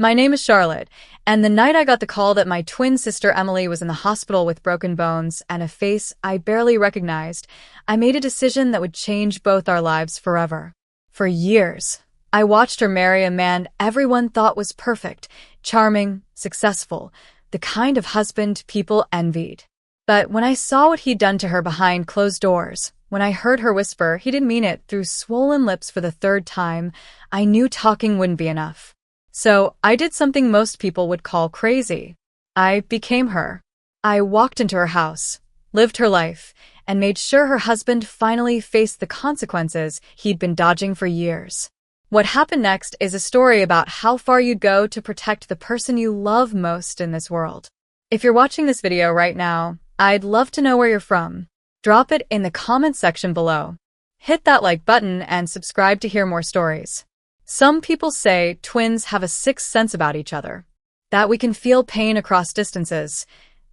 My name is Charlotte, and the night I got the call that my twin sister Emily was in the hospital with broken bones and a face I barely recognized, I made a decision that would change both our lives forever. For years, I watched her marry a man everyone thought was perfect, charming, successful, the kind of husband people envied. But when I saw what he'd done to her behind closed doors, when I heard her whisper he didn't mean it through swollen lips for the third time, I knew talking wouldn't be enough. So I did something most people would call crazy. I became her. I walked into her house, lived her life, and made sure her husband finally faced the consequences he'd been dodging for years. What happened next is a story about how far you'd go to protect the person you love most in this world. If you're watching this video right now, I'd love to know where you're from. Drop it in the comments section below. Hit that like button and subscribe to hear more stories. Some people say twins have a sixth sense about each other, that we can feel pain across distances,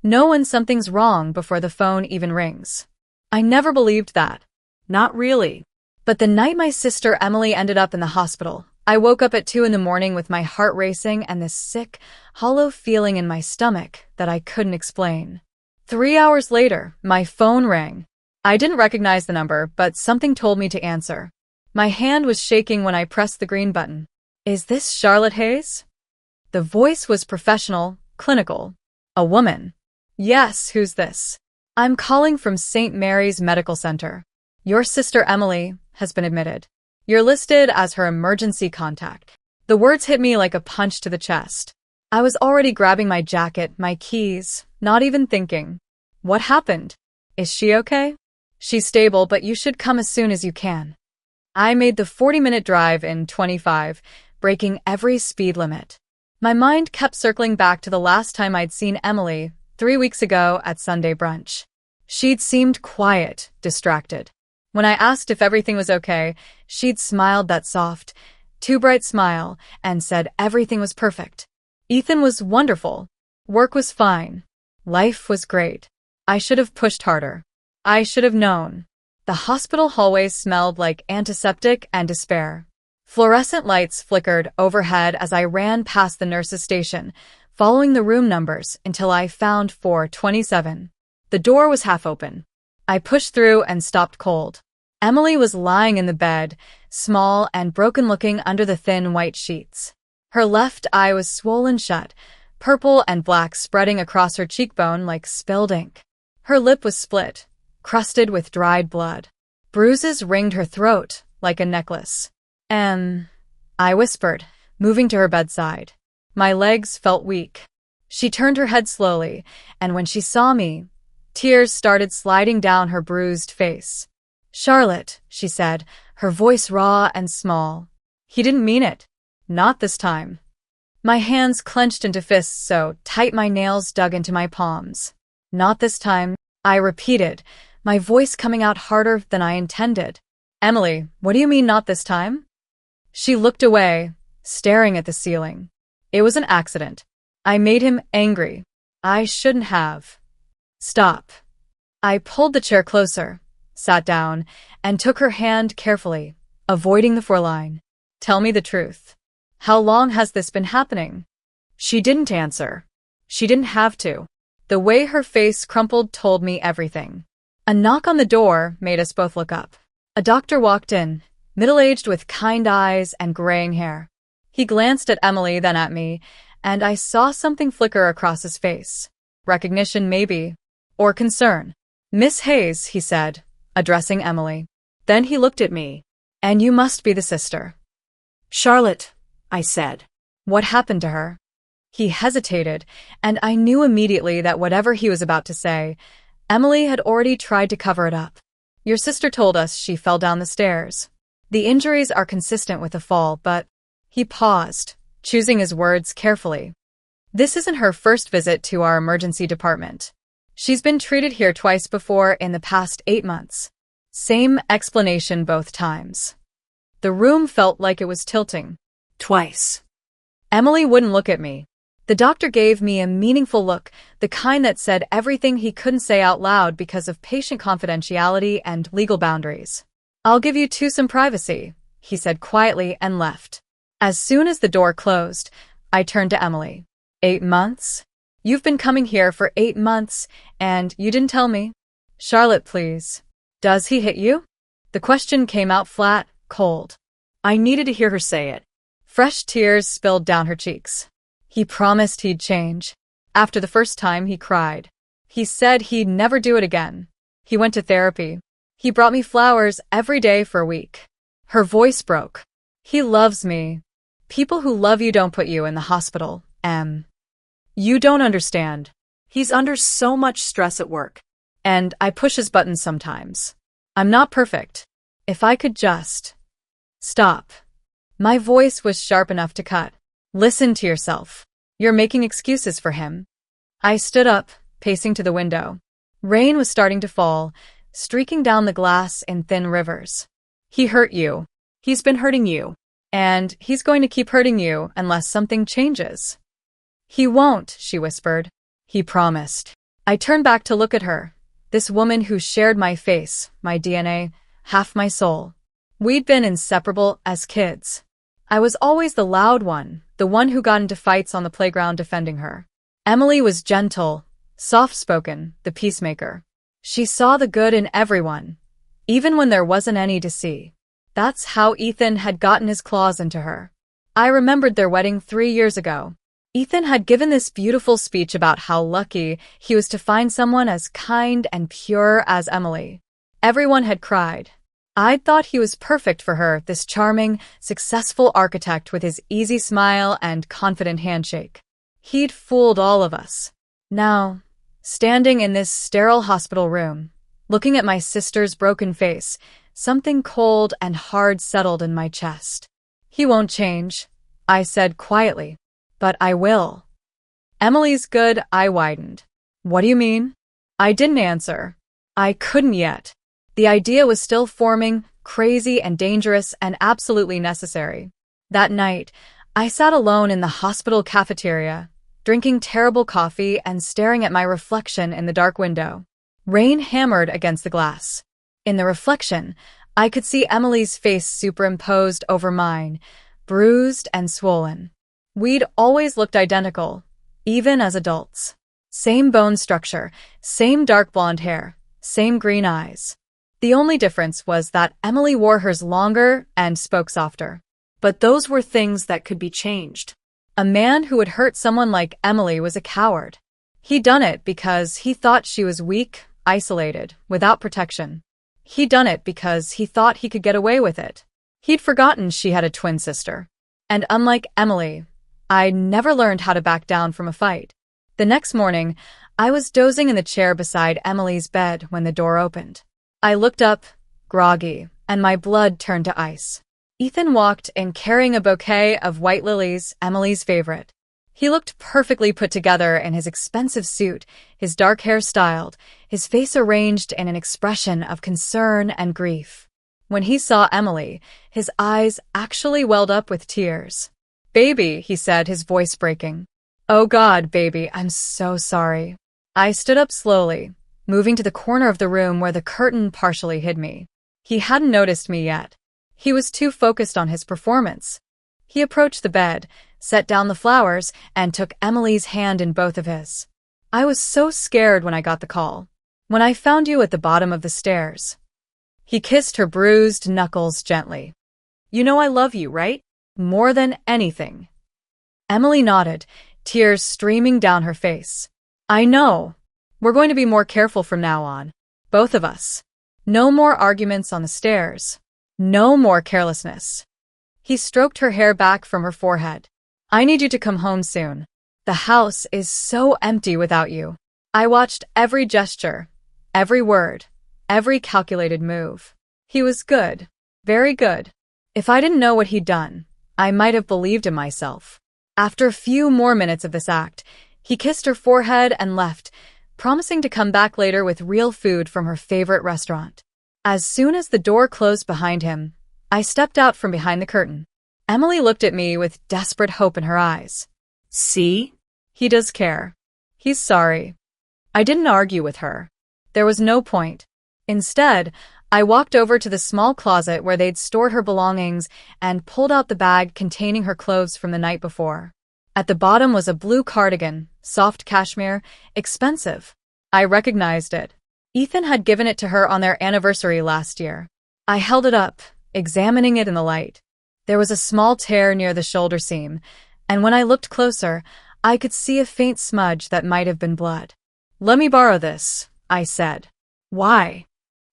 know when something's wrong before the phone even rings. I never believed that. Not really. But the night my sister Emily ended up in the hospital, I woke up at 2 in the morning with my heart racing and this sick, hollow feeling in my stomach that I couldn't explain. 3 hours later, my phone rang. I didn't recognize the number, but something told me to answer. My hand was shaking when I pressed the green button. Is this Charlotte Hayes? The voice was professional, clinical. A woman. Yes, who's this? I'm calling from St. Mary's Medical Center. Your sister Emily has been admitted. You're listed as her emergency contact. The words hit me like a punch to the chest. I was already grabbing my jacket, my keys, not even thinking. What happened? Is she okay? She's stable, but you should come as soon as you can. I made the 40-minute drive in 25, breaking every speed limit. My mind kept circling back to the last time I'd seen Emily, 3 weeks ago at Sunday brunch. She'd seemed quiet, distracted. When I asked if everything was okay, she'd smiled that soft, too bright smile and said everything was perfect. Ethan was wonderful. Work was fine. Life was great. I should have pushed harder. I should have known. The hospital hallways smelled like antiseptic and despair. Fluorescent lights flickered overhead as I ran past the nurse's station, following the room numbers until I found 427. The door was half open. I pushed through and stopped cold. Emily was lying in the bed, small and broken-looking under the thin white sheets. Her left eye was swollen shut, purple and black spreading across her cheekbone like spilled ink. Her lip was split, crusted with dried blood. Bruises ringed her throat like a necklace. I whispered, moving to her bedside. My legs felt weak. She turned her head slowly, and when she saw me, tears started sliding down her bruised face. Charlotte, she said, her voice raw and small. He didn't mean it. Not this time. My hands clenched into fists so tight my nails dug into my palms. Not this time, I repeated, my voice coming out harder than I intended. Emily, what do you mean not this time? She looked away, staring at the ceiling. It was an accident. I made him angry. I shouldn't have. Stop. I pulled the chair closer, sat down, and took her hand carefully, avoiding the foreline. Tell me the truth. How long has this been happening? She didn't answer. She didn't have to. The way her face crumpled told me everything. A knock on the door made us both look up. A doctor walked in, middle-aged with kind eyes and graying hair. He glanced at Emily, then at me, and I saw something flicker across his face. Recognition, maybe, or concern. Miss Hayes, he said, addressing Emily. Then he looked at me. And you must be the sister. Charlotte, I said. What happened to her? He hesitated, and I knew immediately that whatever he was about to say, Emily had already tried to cover it up. Your sister told us she fell down the stairs. The injuries are consistent with a fall, but... He paused, choosing his words carefully. This isn't her first visit to our emergency department. She's been treated here twice before in the past 8 months. Same explanation both times. The room felt like it was tilting. Twice. Emily wouldn't look at me. The doctor gave me a meaningful look, the kind that said everything he couldn't say out loud because of patient confidentiality and legal boundaries. I'll give you two some privacy, he said quietly and left. As soon as the door closed, I turned to Emily. 8 months? You've been coming here for 8 months, and you didn't tell me. Charlotte, please. Does he hit you? The question came out flat, cold. I needed to hear her say it. Fresh tears spilled down her cheeks. He promised he'd change. After the first time, he cried. He said he'd never do it again. He went to therapy. He brought me flowers every day for a week. Her voice broke. He loves me. People who love you don't put you in the hospital, Em. You don't understand. He's under so much stress at work. And I push his buttons sometimes. I'm not perfect. If I could just... Stop. My voice was sharp enough to cut. Listen to yourself. You're making excuses for him. I stood up, pacing to the window. Rain was starting to fall, streaking down the glass in thin rivers. He hurt you. He's been hurting you. And he's going to keep hurting you unless something changes. He won't, she whispered. He promised. I turned back to look at her, this woman who shared my face, my DNA, half my soul. We'd been inseparable as kids. I was always the loud one, the one who got into fights on the playground defending her. Emily was gentle, soft-spoken, the peacemaker. She saw the good in everyone, even when there wasn't any to see. That's how Ethan had gotten his claws into her. I remembered their wedding 3 years ago. Ethan had given this beautiful speech about how lucky he was to find someone as kind and pure as Emily. Everyone had cried. I'd thought he was perfect for her, this charming, successful architect with his easy smile and confident handshake. He'd fooled all of us. Now, standing in this sterile hospital room, looking at my sister's broken face, something cold and hard settled in my chest. He won't change, I said quietly. But I will. Emily's good eye widened. What do you mean? I didn't answer. I couldn't yet. The idea was still forming, crazy and dangerous and absolutely necessary. That night, I sat alone in the hospital cafeteria, drinking terrible coffee and staring at my reflection in the dark window. Rain hammered against the glass. In the reflection, I could see Emily's face superimposed over mine, bruised and swollen. We'd always looked identical, even as adults. Same bone structure, same dark blonde hair, same green eyes. The only difference was that Emily wore hers longer and spoke softer. But those were things that could be changed. A man who would hurt someone like Emily was a coward. He'd done it because he thought she was weak, isolated, without protection. He'd done it because he thought he could get away with it. He'd forgotten she had a twin sister. And unlike Emily, I never learned how to back down from a fight. The next morning, I was dozing in the chair beside Emily's bed when the door opened. I looked up, groggy, and my blood turned to ice. Ethan walked in carrying a bouquet of white lilies, Emily's favorite. He looked perfectly put together in his expensive suit, his dark hair styled, his face arranged in an expression of concern and grief. When he saw Emily, his eyes actually welled up with tears. "Baby," he said, his voice breaking. "Oh God, baby, I'm so sorry." I stood up slowly, moving to the corner of the room where the curtain partially hid me. He hadn't noticed me yet. He was too focused on his performance. He approached the bed, set down the flowers, and took Emily's hand in both of his. "I was so scared when I got the call. When I found you at the bottom of the stairs." He kissed her bruised knuckles gently. "You know I love you, right? More than anything." Emily nodded, tears streaming down her face. "I know. We're going to be more careful from now on. Both of us. No more arguments on the stairs. No more carelessness." He stroked her hair back from her forehead. "I need you to come home soon. The house is so empty without you." I watched every gesture, every word, every calculated move. He was good. Very good. If I didn't know what he'd done, I might have believed in myself. After a few more minutes of this act, he kissed her forehead and left, promising to come back later with real food from her favorite restaurant. As soon as the door closed behind him, I stepped out from behind the curtain. Emily looked at me with desperate hope in her eyes. "See? He does care. He's sorry." I didn't argue with her. There was no point. Instead, I walked over to the small closet where they'd stored her belongings and pulled out the bag containing her clothes from the night before. At the bottom was a blue cardigan, soft cashmere, expensive. I recognized it. Ethan had given it to her on their anniversary last year. I held it up, examining it in the light. There was a small tear near the shoulder seam, and when I looked closer, I could see a faint smudge that might have been blood. "Let me borrow this," I said. "Why?"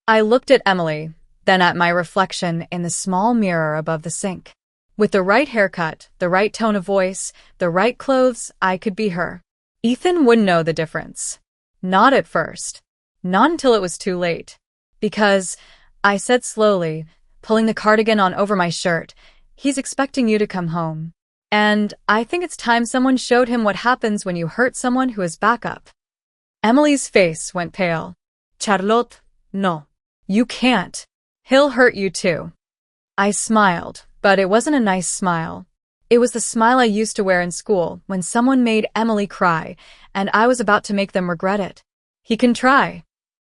I looked at Emily, then at my reflection in the small mirror above the sink. With the right haircut, the right tone of voice, the right clothes, I could be her. Ethan wouldn't know the difference. Not at first. Not until it was too late. Because, I said slowly, pulling the cardigan on over my shirt, "He's expecting you to come home. And I think it's time someone showed him what happens when you hurt someone who is backup." Emily's face went pale. "Charlotte, no. You can't. He'll hurt you too." I smiled, but it wasn't a nice smile. It was the smile I used to wear in school when someone made Emily cry, and I was about to make them regret it. "He can try."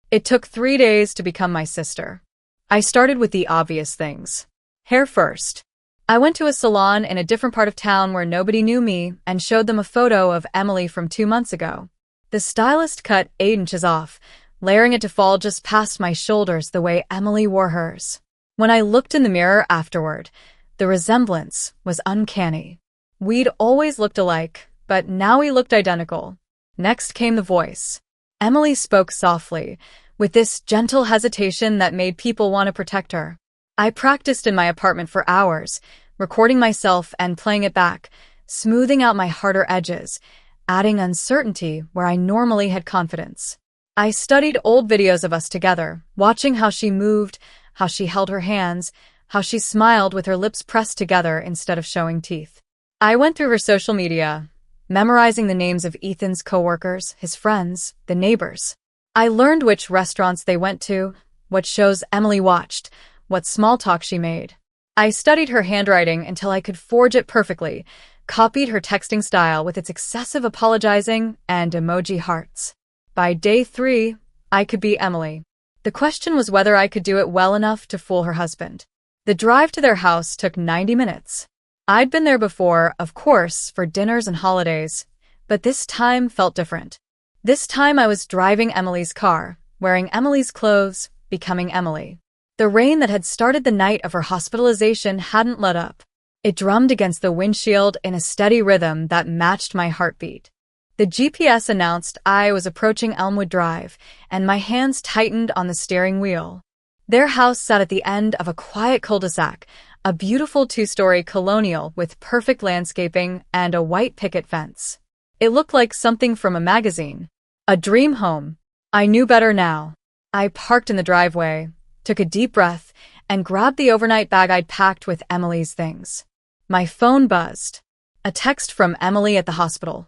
It took 3 days to become my sister. I started with the obvious things. Hair first. I went to a salon in a different part of town where nobody knew me and showed them a photo of Emily from 2 months ago. The stylist cut 8 inches off, layering it to fall just past my shoulders the way Emily wore hers. When I looked in the mirror afterward, the resemblance was uncanny. We'd always looked alike, but now we looked identical. Next came the voice. Emily spoke softly, with this gentle hesitation that made people want to protect her. I practiced in my apartment for hours, recording myself and playing it back, smoothing out my harder edges, adding uncertainty where I normally had confidence. I studied old videos of us together, watching how she moved, how she held her hands, how she smiled with her lips pressed together instead of showing teeth. I went through her social media, memorizing the names of Ethan's coworkers, his friends, the neighbors. I learned which restaurants they went to, what shows Emily watched, what small talk she made. I studied her handwriting until I could forge it perfectly, copied her texting style with its excessive apologizing and emoji hearts. By day 3, I could be Emily. The question was whether I could do it well enough to fool her husband. The drive to their house took 90 minutes. I'd been there before, of course, for dinners and holidays, but this time felt different. This time I was driving Emily's car, wearing Emily's clothes, becoming Emily. The rain that had started the night of her hospitalization hadn't let up. It drummed against the windshield in a steady rhythm that matched my heartbeat. The GPS announced I was approaching Elmwood Drive, and my hands tightened on the steering wheel. Their house sat at the end of a quiet cul-de-sac, a beautiful 2-story colonial with perfect landscaping and a white picket fence. It looked like something from a magazine. A dream home. I knew better now. I parked in the driveway, took a deep breath, and grabbed the overnight bag I'd packed with Emily's things. My phone buzzed. A text from Emily at the hospital.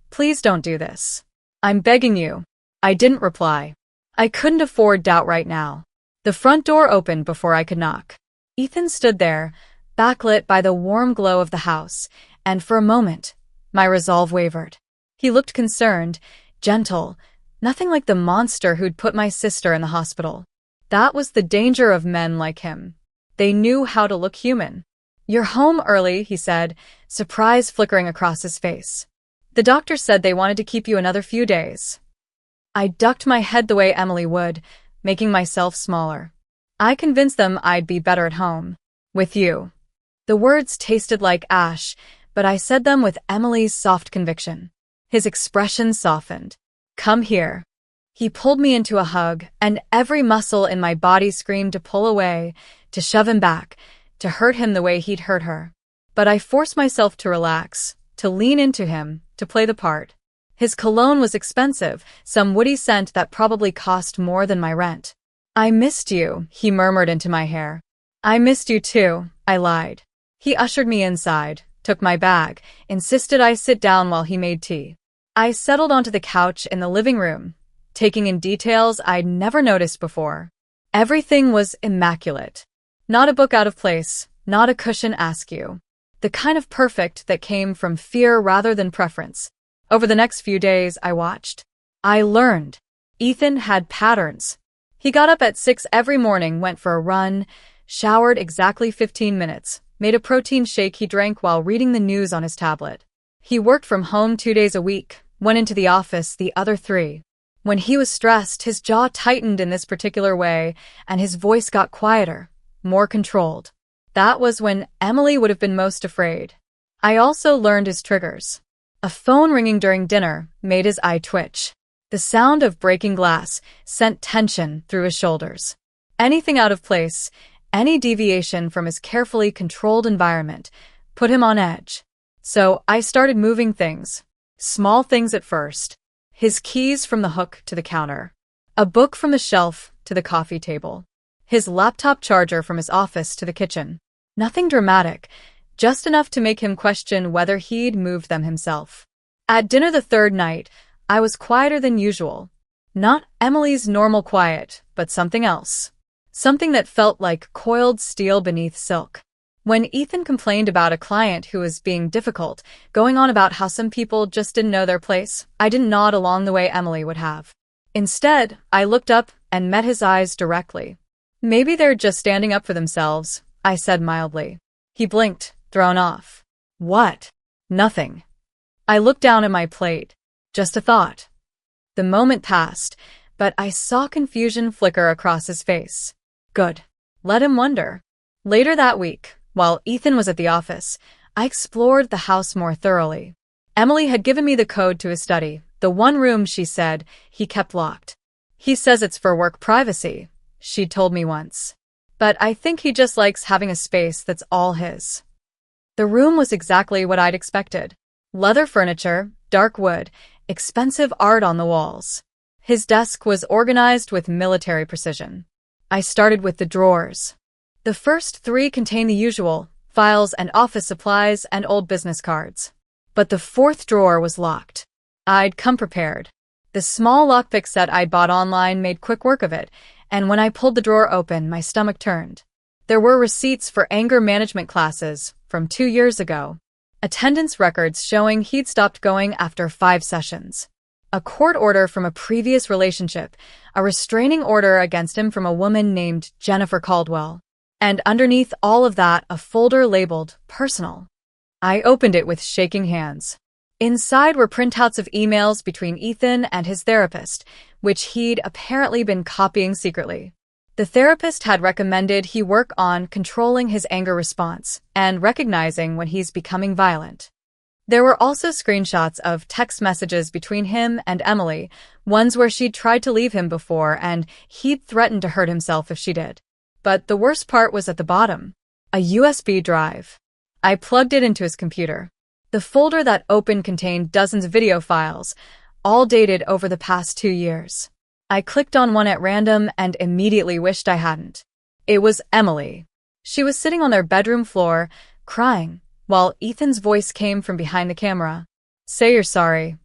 "Please don't do this. I'm begging you." I didn't reply. I couldn't afford doubt right now. The front door opened before I could knock. Ethan stood there, backlit by the warm glow of the house, and for a moment, my resolve wavered. He looked concerned, gentle, nothing like the monster who'd put my sister in the hospital. That was the danger of men like him. They knew how to look human. "You're home early," he said, surprise flickering across his face. "The doctor said they wanted to keep you another few days." I ducked my head the way Emily would, making myself smaller. "I convinced them I'd be better at home. With you." The words tasted like ash, but I said them with Emily's soft conviction. His expression softened. "Come here." He pulled me into a hug, and every muscle in my body screamed to pull away, to shove him back, to hurt him the way he'd hurt her. But I forced myself to relax, to lean into him, to play the part. His cologne was expensive, some woody scent that probably cost more than my rent. "I missed you," he murmured into my hair. "I missed you too," I lied. He ushered me inside, took my bag, insisted I sit down while he made tea. I settled onto the couch in the living room, taking in details I'd never noticed before. Everything was immaculate. Not a book out of place, not a cushion askew. The kind of perfect that came from fear rather than preference. Over the next few days, I watched. I learned. Ethan had patterns. He got up at 6 every morning, went for a run, showered exactly 15 minutes, made a protein shake he drank while reading the news on his tablet. He worked from home 2 days a week, went into the office the other 3. When he was stressed, his jaw tightened in this particular way, and his voice got quieter, more controlled. That was when Emily would have been most afraid. I also learned his triggers. A phone ringing during dinner made his eye twitch. The sound of breaking glass sent tension through his shoulders. Anything out of place, any deviation from his carefully controlled environment, put him on edge. So I started moving things. Small things at first. His keys from the hook to the counter. A book from the shelf to the coffee table. His laptop charger from his office to the kitchen. Nothing dramatic, just enough to make him question whether he'd moved them himself. At dinner the third night, I was quieter than usual. Not Emily's normal quiet, but something else. Something that felt like coiled steel beneath silk. When Ethan complained about a client who was being difficult, going on about how some people just didn't know their place, I didn't nod along the way Emily would have. Instead, I looked up and met his eyes directly. Maybe they're just standing up for themselves, I said mildly. He blinked, thrown off. What? Nothing. I looked down at my plate. Just a thought. The moment passed, but I saw confusion flicker across his face. Good. Let him wonder. Later that week, while Ethan was at the office, I explored the house more thoroughly. Emily had given me the code to his study, the one room she said he kept locked. He says it's for work privacy, she'd told me once. But I think he just likes having a space that's all his. The room was exactly what I'd expected. Leather furniture, dark wood, expensive art on the walls. His desk was organized with military precision. I started with the drawers. The first 3 contained the usual, files and office supplies and old business cards. But the 4th drawer was locked. I'd come prepared. The small lockpick set I'd bought online made quick work of it, and when I pulled the drawer open, my stomach turned. There were receipts for anger management classes from 2 years ago. Attendance records showing he'd stopped going after 5 sessions. A court order from a previous relationship, a restraining order against him from a woman named Jennifer Caldwell. And underneath all of that, a folder labeled personal. I opened it with shaking hands. Inside were printouts of emails between Ethan and his therapist, which he'd apparently been copying secretly. The therapist had recommended he work on controlling his anger response and recognizing when he's becoming violent. There were also screenshots of text messages between him and Emily, ones where she'd tried to leave him before and he'd threatened to hurt himself if she did. But the worst part was at the bottom. A USB drive. I plugged it into his computer. The folder that opened contained dozens of video files, all dated over the past 2 years. I clicked on one at random and immediately wished I hadn't. It was Emily. She was sitting on their bedroom floor, crying, while Ethan's voice came from behind the camera. Say you're sorry.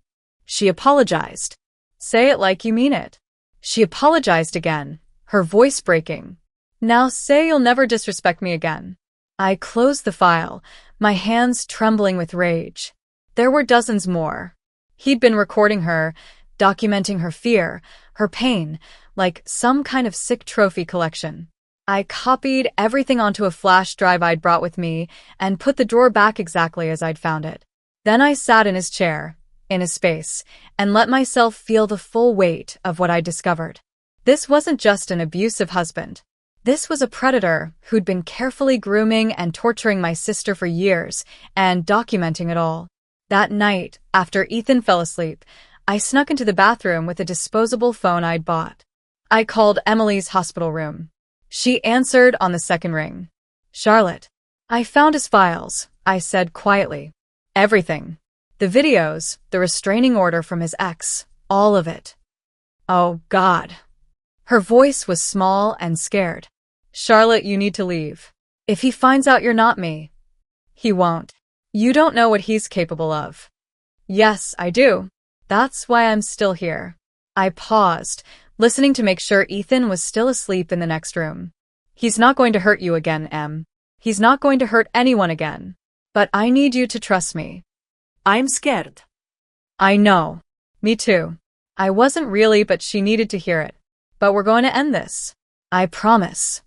She apologized. Say it like you mean it. She apologized again, her voice breaking. Now say you'll never disrespect me again. I closed the file, my hands trembling with rage. There were dozens more. He'd been recording her, documenting her fear, her pain, like some kind of sick trophy collection. I copied everything onto a flash drive I'd brought with me and put the drawer back exactly as I'd found it. Then I sat in his chair, in his space, and let myself feel the full weight of what I'd discovered. This wasn't just an abusive husband. This was a predator who'd been carefully grooming and torturing my sister for years and documenting it all. That night, after Ethan fell asleep, I snuck into the bathroom with a disposable phone I'd bought. I called Emily's hospital room. She answered on the second ring. Charlotte. I found his files, I said quietly. Everything. The videos, the restraining order from his ex, all of it. Oh, God. Her voice was small and scared. Charlotte, you need to leave. If he finds out you're not me. He won't. You don't know what he's capable of. Yes, I do. That's why I'm still here. I paused, listening to make sure Ethan was still asleep in the next room. He's not going to hurt you again, Em. He's not going to hurt anyone again. But I need you to trust me. I'm scared. I know. Me too. I wasn't really, but she needed to hear it. But we're going to end this. I promise.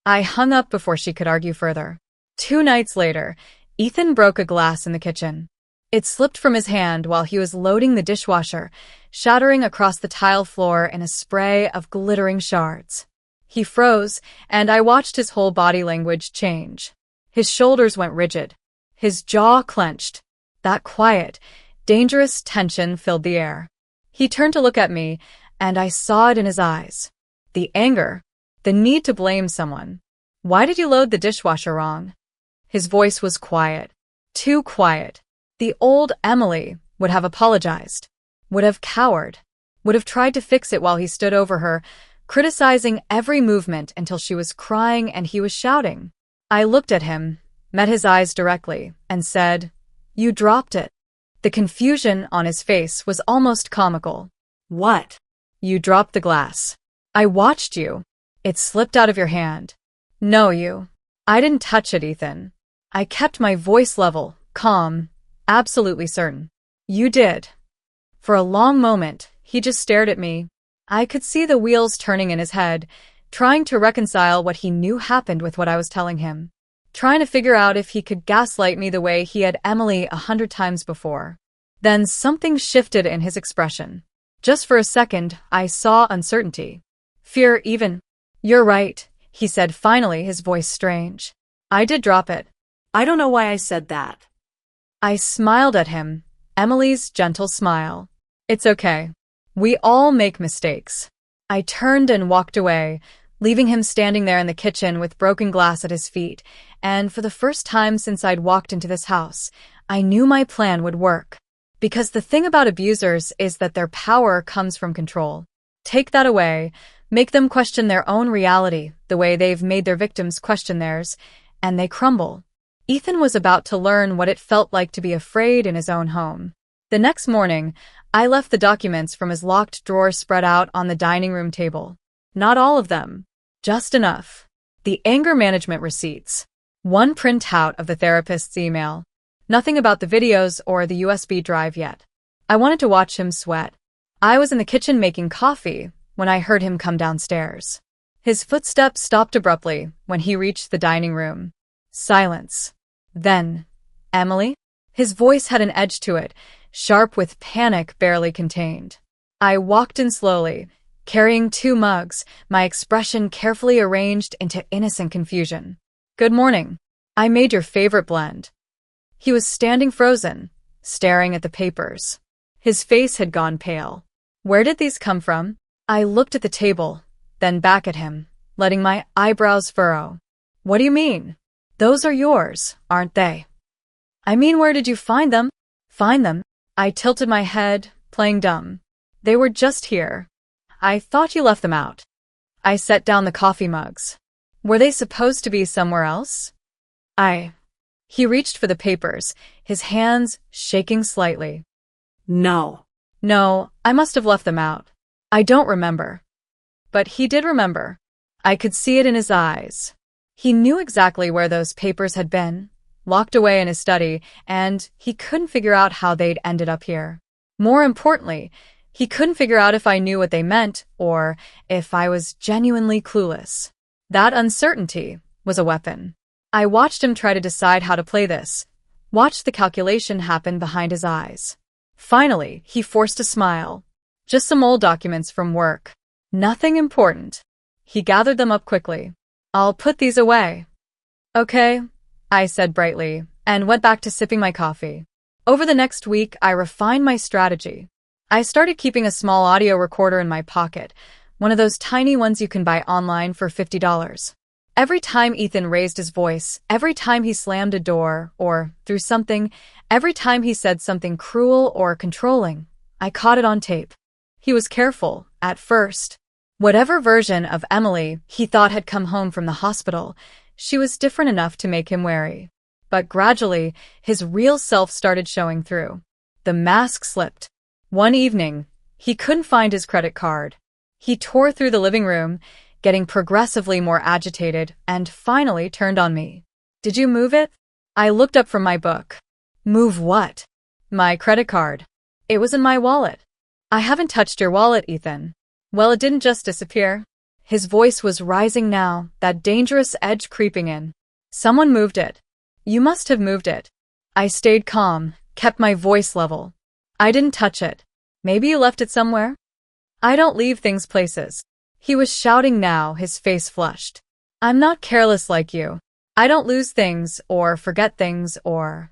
I hung up before she could argue further. 2 nights later, Ethan broke a glass in the kitchen. It slipped from his hand while he was loading the dishwasher, shattering across the tile floor in a spray of glittering shards. He froze, and I watched his whole body language change. His shoulders went rigid. His jaw clenched. That quiet, dangerous tension filled the air. He turned to look at me, and I saw it in his eyes. The anger. The need to blame someone. Why did you load the dishwasher wrong? His voice was quiet. Too quiet. The old Emily would have apologized. Would have cowered. Would have tried to fix it while he stood over her, criticizing every movement until she was crying and he was shouting. I looked at him, met his eyes directly, and said, "You dropped it." The confusion on his face was almost comical. What? You dropped the glass. I watched you. It slipped out of your hand. No, you. I didn't touch it, Ethan. I kept my voice level, calm, absolutely certain. You did. For a long moment, he just stared at me. I could see the wheels turning in his head, trying to reconcile what he knew happened with what I was telling him. Trying to figure out if he could gaslight me the way he had Emily 100 times before. Then something shifted in his expression. Just for a second, I saw uncertainty. Fear even. You're right, he said finally, his voice strange. I did drop it. I don't know why I said that. I smiled at him, Emily's gentle smile. It's okay. We all make mistakes. I turned and walked away, leaving him standing there in the kitchen with broken glass at his feet, and for the first time since I'd walked into this house, I knew my plan would work. Because the thing about abusers is that their power comes from control. Take that away, make them question their own reality the way they've made their victims question theirs, and they crumble. Ethan was about to learn what it felt like to be afraid in his own home. The next morning, I left the documents from his locked drawer spread out on the dining room table. Not all of them. Just enough. The anger management receipts. One printout of the therapist's email. Nothing about the videos or the USB drive yet. I wanted to watch him sweat. I was in the kitchen making coffee when I heard him come downstairs. His footsteps stopped abruptly when he reached the dining room. Silence. Then, Emily? His voice had an edge to it, sharp with panic barely contained. I walked in slowly, carrying 2 mugs, my expression carefully arranged into innocent confusion. Good morning. I made your favorite blend. He was standing frozen, staring at the papers. His face had gone pale. Where did these come from? I looked at the table, then back at him, letting my eyebrows furrow. What do you mean? Those are yours, aren't they? I mean, where did you find them? Find them? I tilted my head, playing dumb. They were just here. I thought you left them out. I set down the coffee mugs. Were they supposed to be somewhere else? He reached for the papers, his hands shaking slightly. No. No, I must have left them out. I don't remember. But he did remember. I could see it in his eyes. He knew exactly where those papers had been, locked away in his study, and he couldn't figure out how they'd ended up here. More importantly, he couldn't figure out if I knew what they meant or if I was genuinely clueless. That uncertainty was a weapon. I watched him try to decide how to play this, watched the calculation happen behind his eyes. Finally, he forced a smile. Just some old documents from work. Nothing important. He gathered them up quickly. I'll put these away. Okay, I said brightly, and went back to sipping my coffee. Over the next week, I refined my strategy. I started keeping a small audio recorder in my pocket, one of those tiny ones you can buy online for $50. Every time Ethan raised his voice, every time he slammed a door or threw something, every time he said something cruel or controlling, I caught it on tape. He was careful, at first. Whatever version of Emily he thought had come home from the hospital, she was different enough to make him wary. But gradually, his real self started showing through. The mask slipped. One evening, he couldn't find his credit card. He tore through the living room, getting progressively more agitated, and finally turned on me. Did you move it? I looked up from my book. Move what? My credit card. It was in my wallet. I haven't touched your wallet, Ethan. Well, it didn't just disappear. His voice was rising now, that dangerous edge creeping in. Someone moved it. You must have moved it. I stayed calm, kept my voice level. I didn't touch it. Maybe you left it somewhere? I don't leave things places. He was shouting now, his face flushed. I'm not careless like you. I don't lose things or forget things or...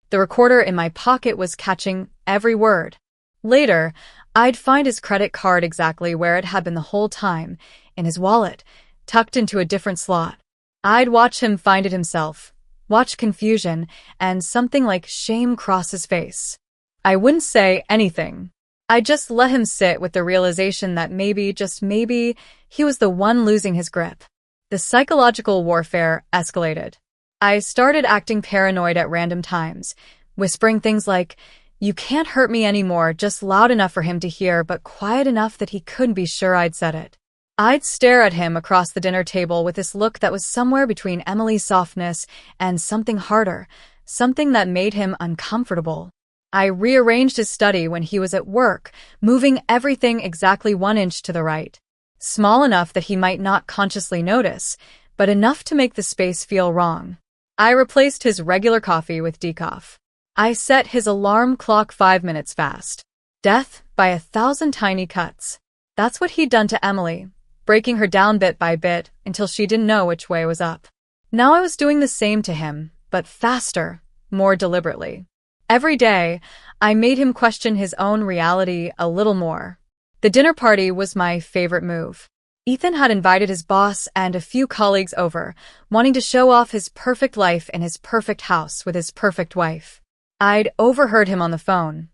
The recorder in my pocket was catching every word. Later, I'd find his credit card exactly where it had been the whole time, in his wallet, tucked into a different slot. I'd watch him find it himself, watch confusion and something like shame cross his face. I wouldn't say anything. I'd just let him sit with the realization that maybe, just maybe, he was the one losing his grip. The psychological warfare escalated. I started acting paranoid at random times, whispering things like, "You can't hurt me anymore," just loud enough for him to hear but quiet enough that he couldn't be sure I'd said it. I'd stare at him across the dinner table with this look that was somewhere between Emily's softness and something harder, something that made him uncomfortable. I rearranged his study when he was at work, moving everything exactly 1 inch to the right. Small enough that he might not consciously notice, but enough to make the space feel wrong. I replaced his regular coffee with decaf. I set his alarm clock 5 minutes fast. Death by 1,000 tiny cuts. That's what he'd done to Emily, breaking her down bit by bit until she didn't know which way was up. Now I was doing the same to him, but faster, more deliberately. Every day, I made him question his own reality a little more. The dinner party was my favorite move. Ethan had invited his boss and a few colleagues over, wanting to show off his perfect life in his perfect house with his perfect wife. I'd overheard him on the phone.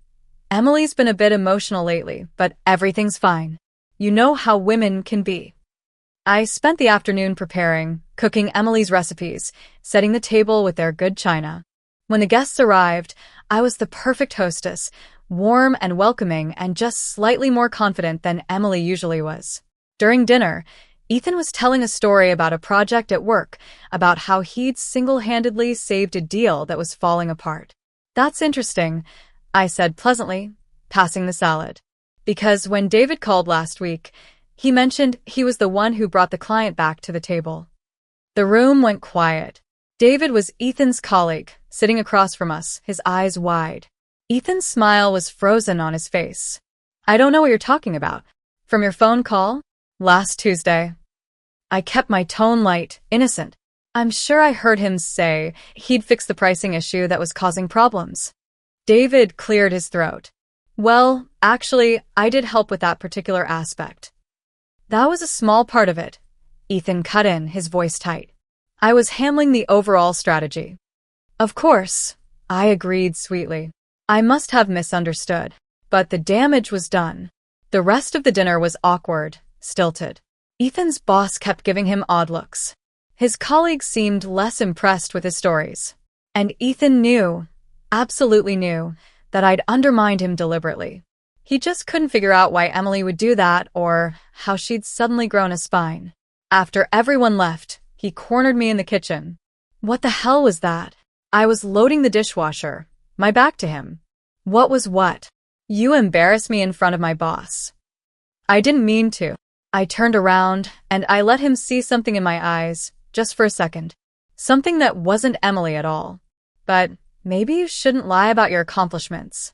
"Emily's been a bit emotional lately, but everything's fine. You know how women can be." I spent the afternoon preparing, cooking Emily's recipes, setting the table with their good china. When the guests arrived, I was the perfect hostess, warm and welcoming and just slightly more confident than Emily usually was. During dinner, Ethan was telling a story about a project at work, about how he'd single-handedly saved a deal that was falling apart. "That's interesting," I said pleasantly, passing the salad. Because when David called last week, he mentioned he was the one who brought the client back to the table. The room went quiet. David was Ethan's colleague, sitting across from us, his eyes wide. Ethan's smile was frozen on his face. "I don't know what you're talking about. From your phone call? Last Tuesday." I kept my tone light, innocent. I'm sure I heard him say he'd fix the pricing issue that was causing problems. David cleared his throat. "Well, actually, I did help with that particular aspect." "That was a small part of it," Ethan cut in, his voice tight. "I was handling the overall strategy." "Of course," I agreed sweetly. I must have misunderstood. But the damage was done. The rest of the dinner was awkward, stilted. Ethan's boss kept giving him odd looks. His colleagues seemed less impressed with his stories. And Ethan knew, absolutely knew, that I'd undermined him deliberately. He just couldn't figure out why Emily would do that or how she'd suddenly grown a spine. After everyone left, he cornered me in the kitchen. What the hell was that? I was loading the dishwasher, my back to him. What was what? "You embarrass me in front of my boss." I didn't mean to. I turned around and I let him see something in my eyes, just for a second. Something that wasn't Emily at all. "But maybe you shouldn't lie about your accomplishments."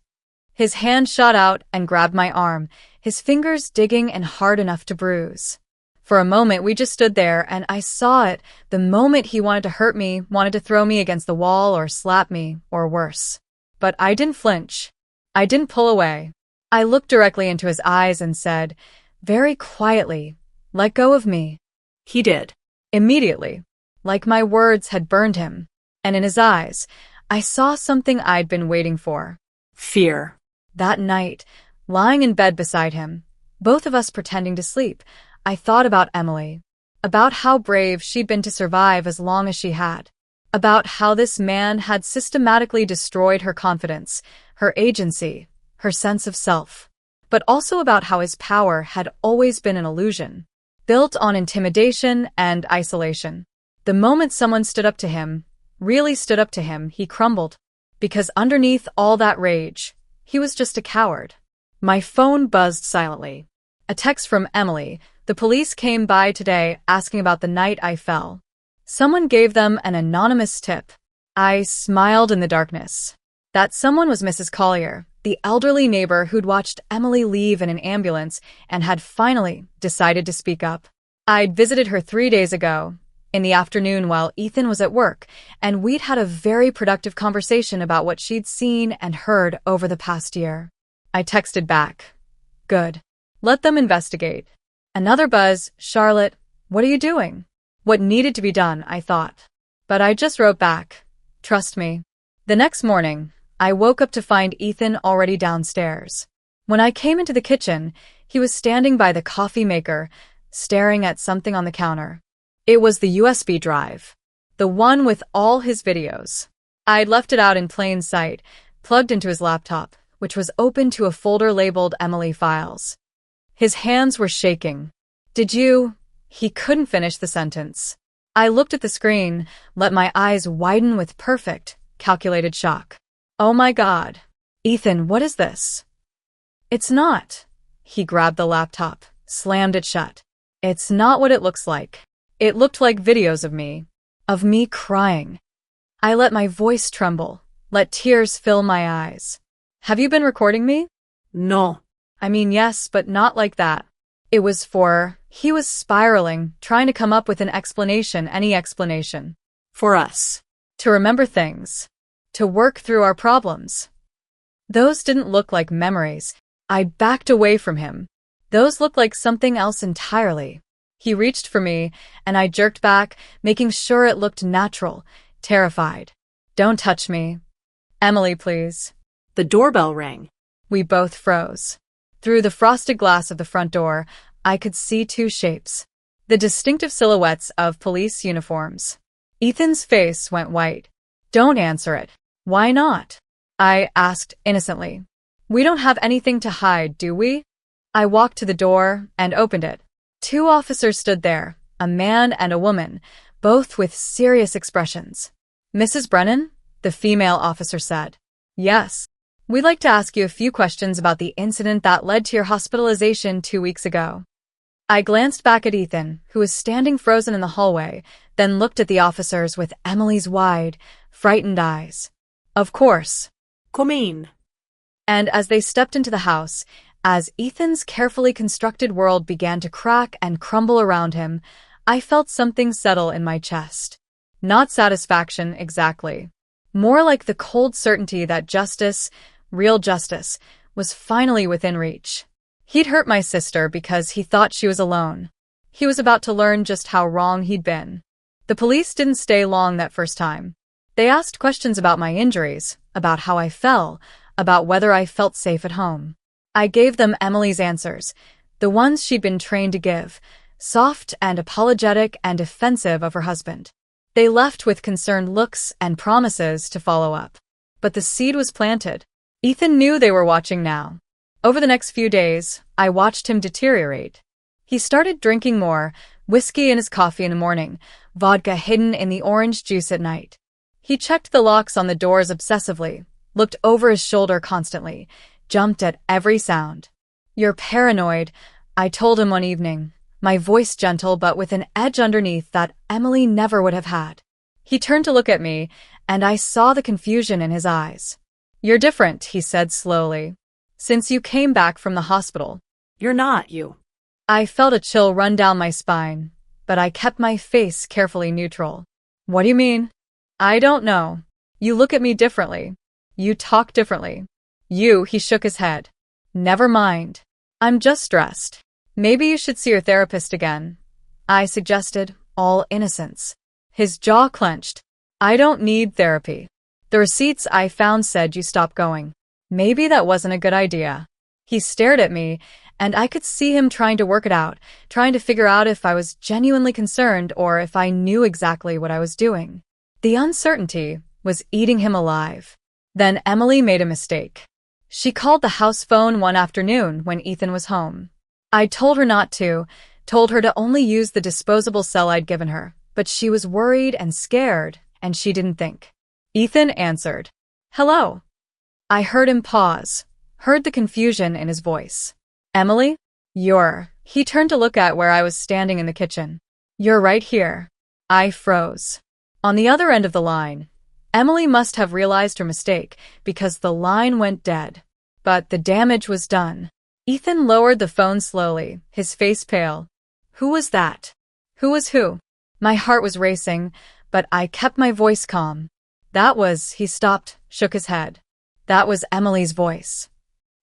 His hand shot out and grabbed my arm, his fingers digging and hard enough to bruise. For a moment, we just stood there, and I saw it. The moment he wanted to hurt me, wanted to throw me against the wall or slap me, or worse. But I didn't flinch. I didn't pull away. I looked directly into his eyes and said, very quietly, "Let go of me." He did. Immediately, like my words had burned him. And in his eyes, I saw something I'd been waiting for. Fear. That night, lying in bed beside him, both of us pretending to sleep, I thought about Emily, about how brave she'd been to survive as long as she had, about how this man had systematically destroyed her confidence, her agency, her sense of self, but also about how his power had always been an illusion, built on intimidation and isolation. The moment someone stood up to him, really stood up to him, he crumbled, because underneath all that rage, he was just a coward. My phone buzzed silently. A text from Emily. "The police came by today asking about the night I fell." Someone gave them an anonymous tip. I smiled in the darkness. That someone was Mrs. Collier, the elderly neighbor who'd watched Emily leave in an ambulance and had finally decided to speak up. I'd visited her 3 days ago, in the afternoon while Ethan was at work, and we'd had a very productive conversation about what she'd seen and heard over the past year. I texted back. Good. Let them investigate. Another buzz, Charlotte, what are you doing? What needed to be done, I thought. But I just wrote back. Trust me. The next morning, I woke up to find Ethan already downstairs. When I came into the kitchen, he was standing by the coffee maker, staring at something on the counter. It was the USB drive, the one with all his videos. I'd left it out in plain sight, plugged into his laptop, which was open to a folder labeled Emily Files. His hands were shaking. Did you? He couldn't finish the sentence. I looked at the screen, let my eyes widen with perfect, calculated shock. Oh my God. Ethan, what is this? It's not. He grabbed the laptop, slammed it shut. It's not what it looks like. It looked like videos of me crying. I let my voice tremble, let tears fill my eyes. Have you been recording me? No. I mean, yes, but not like that. It was he was spiraling, trying to come up with an explanation, any explanation. For us. To remember things. To work through our problems. Those didn't look like memories. I backed away from him. Those looked like something else entirely. He reached for me, and I jerked back, making sure it looked natural, terrified. Don't touch me. Emily, please. The doorbell rang. We both froze. Through the frosted glass of the front door, I could see two shapes. The distinctive silhouettes of police uniforms. Ethan's face went white. Don't answer it. Why not? I asked innocently. We don't have anything to hide, do we? I walked to the door and opened it. Two officers stood there, a man and a woman, both with serious expressions. Mrs. Brennan? The female officer said. Yes. We'd like to ask you a few questions about the incident that led to your hospitalization 2 weeks ago. I glanced back at Ethan, who was standing frozen in the hallway, then looked at the officers with Emily's wide, frightened eyes. Of course. Come in. And as they stepped into the house, as Ethan's carefully constructed world began to crack and crumble around him, I felt something settle in my chest. Not satisfaction exactly. More like the cold certainty that justice, real justice, was finally within reach. He'd hurt my sister because he thought she was alone. He was about to learn just how wrong he'd been. The police didn't stay long that first time. They asked questions about my injuries, about how I fell, about whether I felt safe at home. I gave them Emily's answers, the ones she'd been trained to give, soft and apologetic and defensive of her husband. They left with concerned looks and promises to follow up. But the seed was planted. Ethan knew they were watching now. Over the next few days, I watched him deteriorate. He started drinking more, whiskey in his coffee in the morning, vodka hidden in the orange juice at night. He checked the locks on the doors obsessively, looked over his shoulder constantly, jumped at every sound. You're paranoid, I told him one evening, my voice gentle but with an edge underneath that Emily never would have had. He turned to look at me, and I saw the confusion in his eyes. You're different, he said slowly. Since you came back from the hospital. You're not, you. I felt a chill run down my spine, but I kept my face carefully neutral. What do you mean? I don't know. You look at me differently. You talk differently. He shook his head. Never mind. I'm just stressed. Maybe you should see your therapist again. I suggested, all innocence. His jaw clenched. I don't need therapy. The receipts I found said you stopped going. Maybe that wasn't a good idea. He stared at me, and I could see him trying to work it out, trying to figure out if I was genuinely concerned or if I knew exactly what I was doing. The uncertainty was eating him alive. Then Emily made a mistake. She called the house phone one afternoon when Ethan was home. I told her not to, told her to only use the disposable cell I'd given her, but she was worried and scared, and she didn't think. Ethan answered. Hello. I heard him pause, heard the confusion in his voice. Emily? He turned to look at where I was standing in the kitchen. You're right here. I froze. On the other end of the line, Emily must have realized her mistake because the line went dead. But the damage was done. Ethan lowered the phone slowly, his face pale. Who was that? Who was who? My heart was racing, but I kept my voice calm. He stopped, shook his head. That was Emily's voice.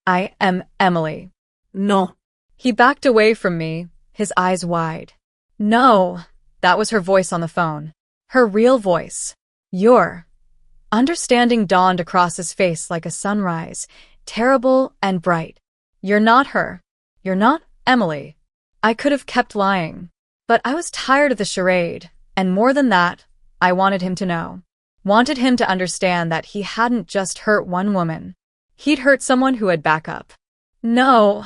I am Emily. No. He backed away from me, his eyes wide. No, that was her voice on the phone. Her real voice. Your. Understanding dawned across his face like a sunrise, terrible and bright. You're not her. You're not Emily. I could have kept lying. But I was tired of the charade, and more than that, I wanted him to know. Wanted him to understand that he hadn't just hurt one woman. He'd hurt someone who had backup. No,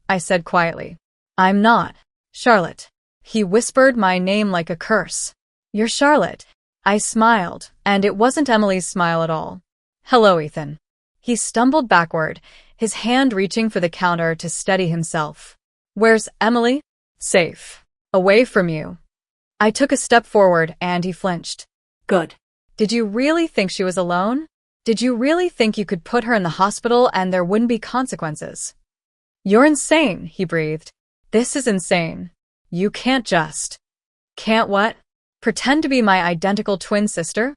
I said quietly. I'm not. Charlotte. He whispered my name like a curse. You're Charlotte. I smiled, and it wasn't Emily's smile at all. Hello, Ethan. He stumbled backward, his hand reaching for the counter to steady himself. Where's Emily? Safe. Away from you. I took a step forward, and he flinched. Good. Did you really think she was alone? Did you really think you could put her in the hospital and there wouldn't be consequences? You're insane, he breathed. This is insane. You can't just. Can't what? Pretend to be my identical twin sister?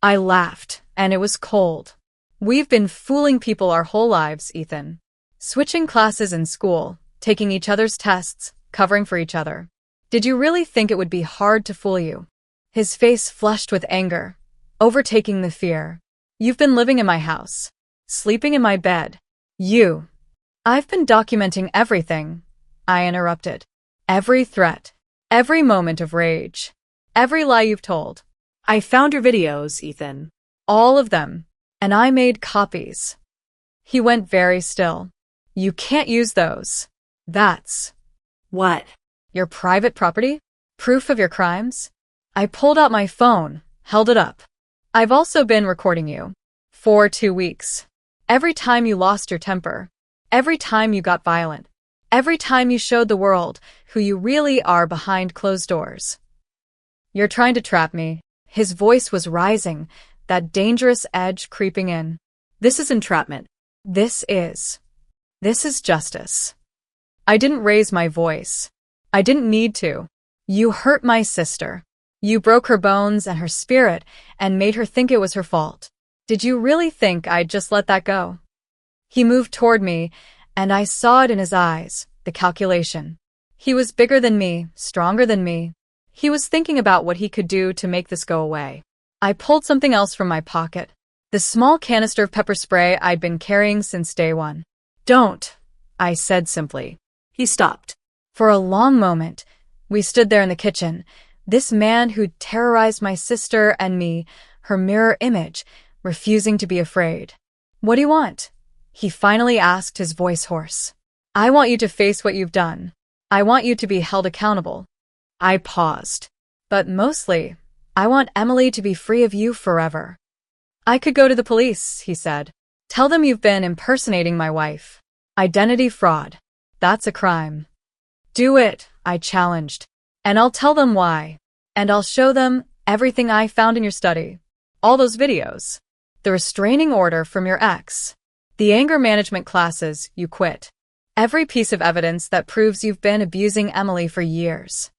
I laughed, and it was cold. We've been fooling people our whole lives, Ethan. Switching classes in school, taking each other's tests, covering for each other. Did you really think it would be hard to fool you? His face flushed with anger, overtaking the fear. You've been living in my house, sleeping in my bed. I've been documenting everything, I interrupted. Every threat, every moment of rage, every lie you've told. I found your videos, Ethan. All of them. And I made copies. He went very still. You can't use those. That's. What? Your private property? Proof of your crimes? I pulled out my phone, held it up. I've also been recording you. For 2 weeks. Every time you lost your temper. Every time you got violent. Every time you showed the world who you really are behind closed doors. You're trying to trap me. His voice was rising, that dangerous edge creeping in. This is entrapment. This is justice. I didn't raise my voice. I didn't need to. You hurt my sister. You broke her bones and her spirit and made her think it was her fault. Did you really think I'd just let that go? He moved toward me, and I saw it in his eyes, the calculation. He was bigger than me, stronger than me. He was thinking about what he could do to make this go away. I pulled something else from my pocket, the small canister of pepper spray I'd been carrying since day one. Don't, I said simply. He stopped. For a long moment, we stood there in the kitchen, this man who'd terrorized my sister and me, her mirror image, refusing to be afraid. What do you want? He finally asked, his voice hoarse. I want you to face what you've done. I want you to be held accountable. I paused. But mostly, I want Emily to be free of you forever. I could go to the police, he said. Tell them you've been impersonating my wife. Identity fraud. That's a crime. Do it, I challenged. And I'll tell them why. And I'll show them everything I found in your study. All those videos. The restraining order from your ex. The anger management classes you quit. Every piece of evidence that proves you've been abusing Emily for years.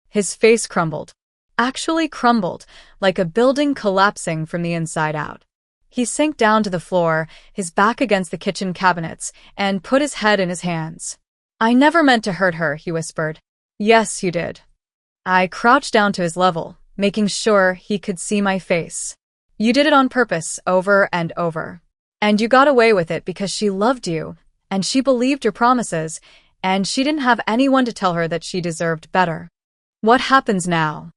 His face crumbled. Actually crumbled, like a building collapsing from the inside out. He sank down to the floor, his back against the kitchen cabinets, and put his head in his hands. I never meant to hurt her, he whispered. Yes, you did. I crouched down to his level, making sure he could see my face. You did it on purpose, over and over. And you got away with it because she loved you, and she believed your promises, and she didn't have anyone to tell her that she deserved better. What happens now?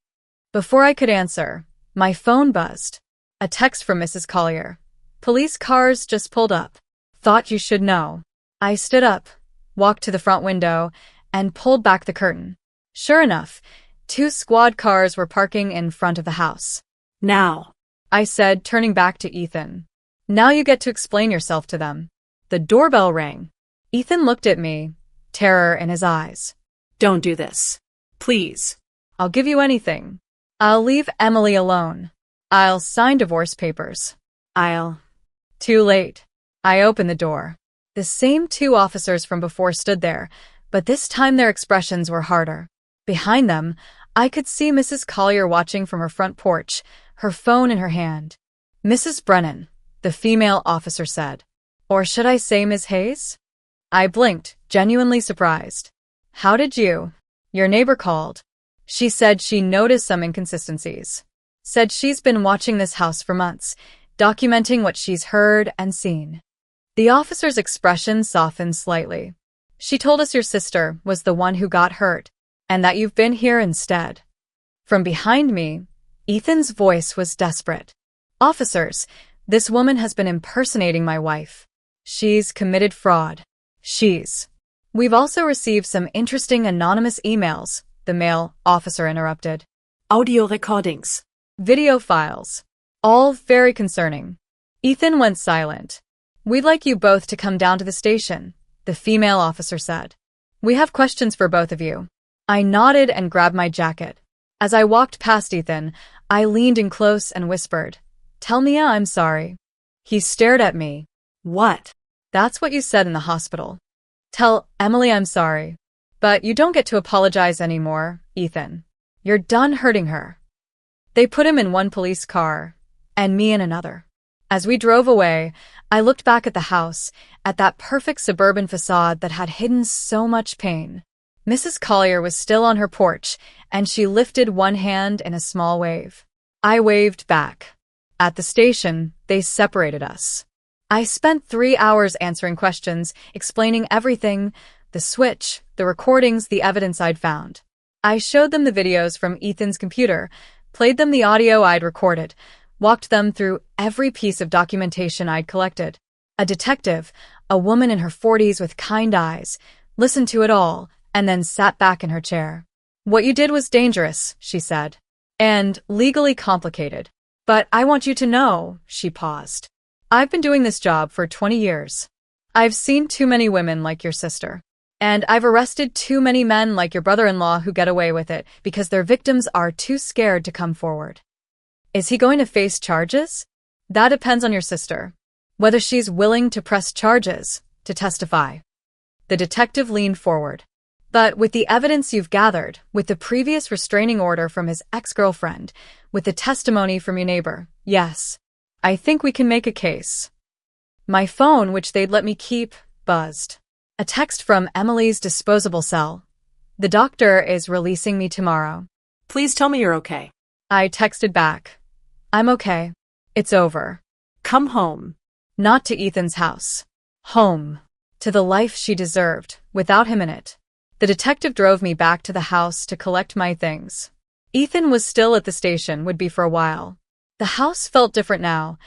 Before I could answer, my phone buzzed. A text from Mrs. Collier. Police cars just pulled up. Thought you should know. I stood up, walked to the front window, and pulled back the curtain. Sure enough, 2 squad cars were parking in front of the house. Now, I said, turning back to Ethan. Now you get to explain yourself to them. The doorbell rang. Ethan looked at me, terror in his eyes. Don't do this. Please. I'll give you anything. I'll leave Emily alone. I'll sign divorce papers. I'll. Too late. I opened the door. The same two officers from before stood there, but this time their expressions were harder. Behind them, I could see Mrs. Collier watching from her front porch, her phone in her hand. Mrs. Brennan, the female officer said. Or should I say Ms. Hayes? I blinked, genuinely surprised. How did you? Your neighbor called. She said she noticed some inconsistencies. Said she's been watching this house for months, documenting what she's heard and seen. The officer's expression softened slightly. She told us your sister was the one who got hurt, and that you've been here instead. From behind me, Ethan's voice was desperate. Officers, this woman has been impersonating my wife. She's committed fraud. We've also received some interesting anonymous emails, the male officer interrupted. Audio recordings. Video files. All very concerning. Ethan went silent. We'd like you both to come down to the station, the female officer said. We have questions for both of you. I nodded and grabbed my jacket. As I walked past Ethan, I leaned in close and whispered, Tell Mia I'm sorry. He stared at me. What? That's what you said in the hospital. Tell Emily I'm sorry. But you don't get to apologize anymore, Ethan. You're done hurting her. They put him in one police car, and me in another. As we drove away, I looked back at the house, at that perfect suburban facade that had hidden so much pain. Mrs. Collier was still on her porch, and she lifted one hand in a small wave. I waved back. At the station, they separated us. I spent 3 hours answering questions, explaining everything, the switch, the recordings, the evidence I'd found. I showed them the videos from Ethan's computer, played them the audio I'd recorded, walked them through every piece of documentation I'd collected. A detective, a woman in her 40s with kind eyes, listened to it all, and then sat back in her chair. What you did was dangerous, she said, and legally complicated. But I want you to know, she paused. I've been doing this job for 20 years. I've seen too many women like your sister. And I've arrested too many men like your brother-in-law who get away with it because their victims are too scared to come forward. Is he going to face charges? That depends on your sister. Whether she's willing to press charges, to testify. The detective leaned forward. But with the evidence you've gathered, with the previous restraining order from his ex-girlfriend, with the testimony from your neighbor, yes, I think we can make a case. My phone, which they'd let me keep, buzzed. A text from Emily's disposable cell. The doctor is releasing me tomorrow. Please tell me you're okay. I texted back. I'm okay. It's over. Come home. Not to Ethan's house. Home. To the life she deserved, without him in it. The detective drove me back to the house to collect my things. Ethan was still at the station, would be for a while. The house felt different now,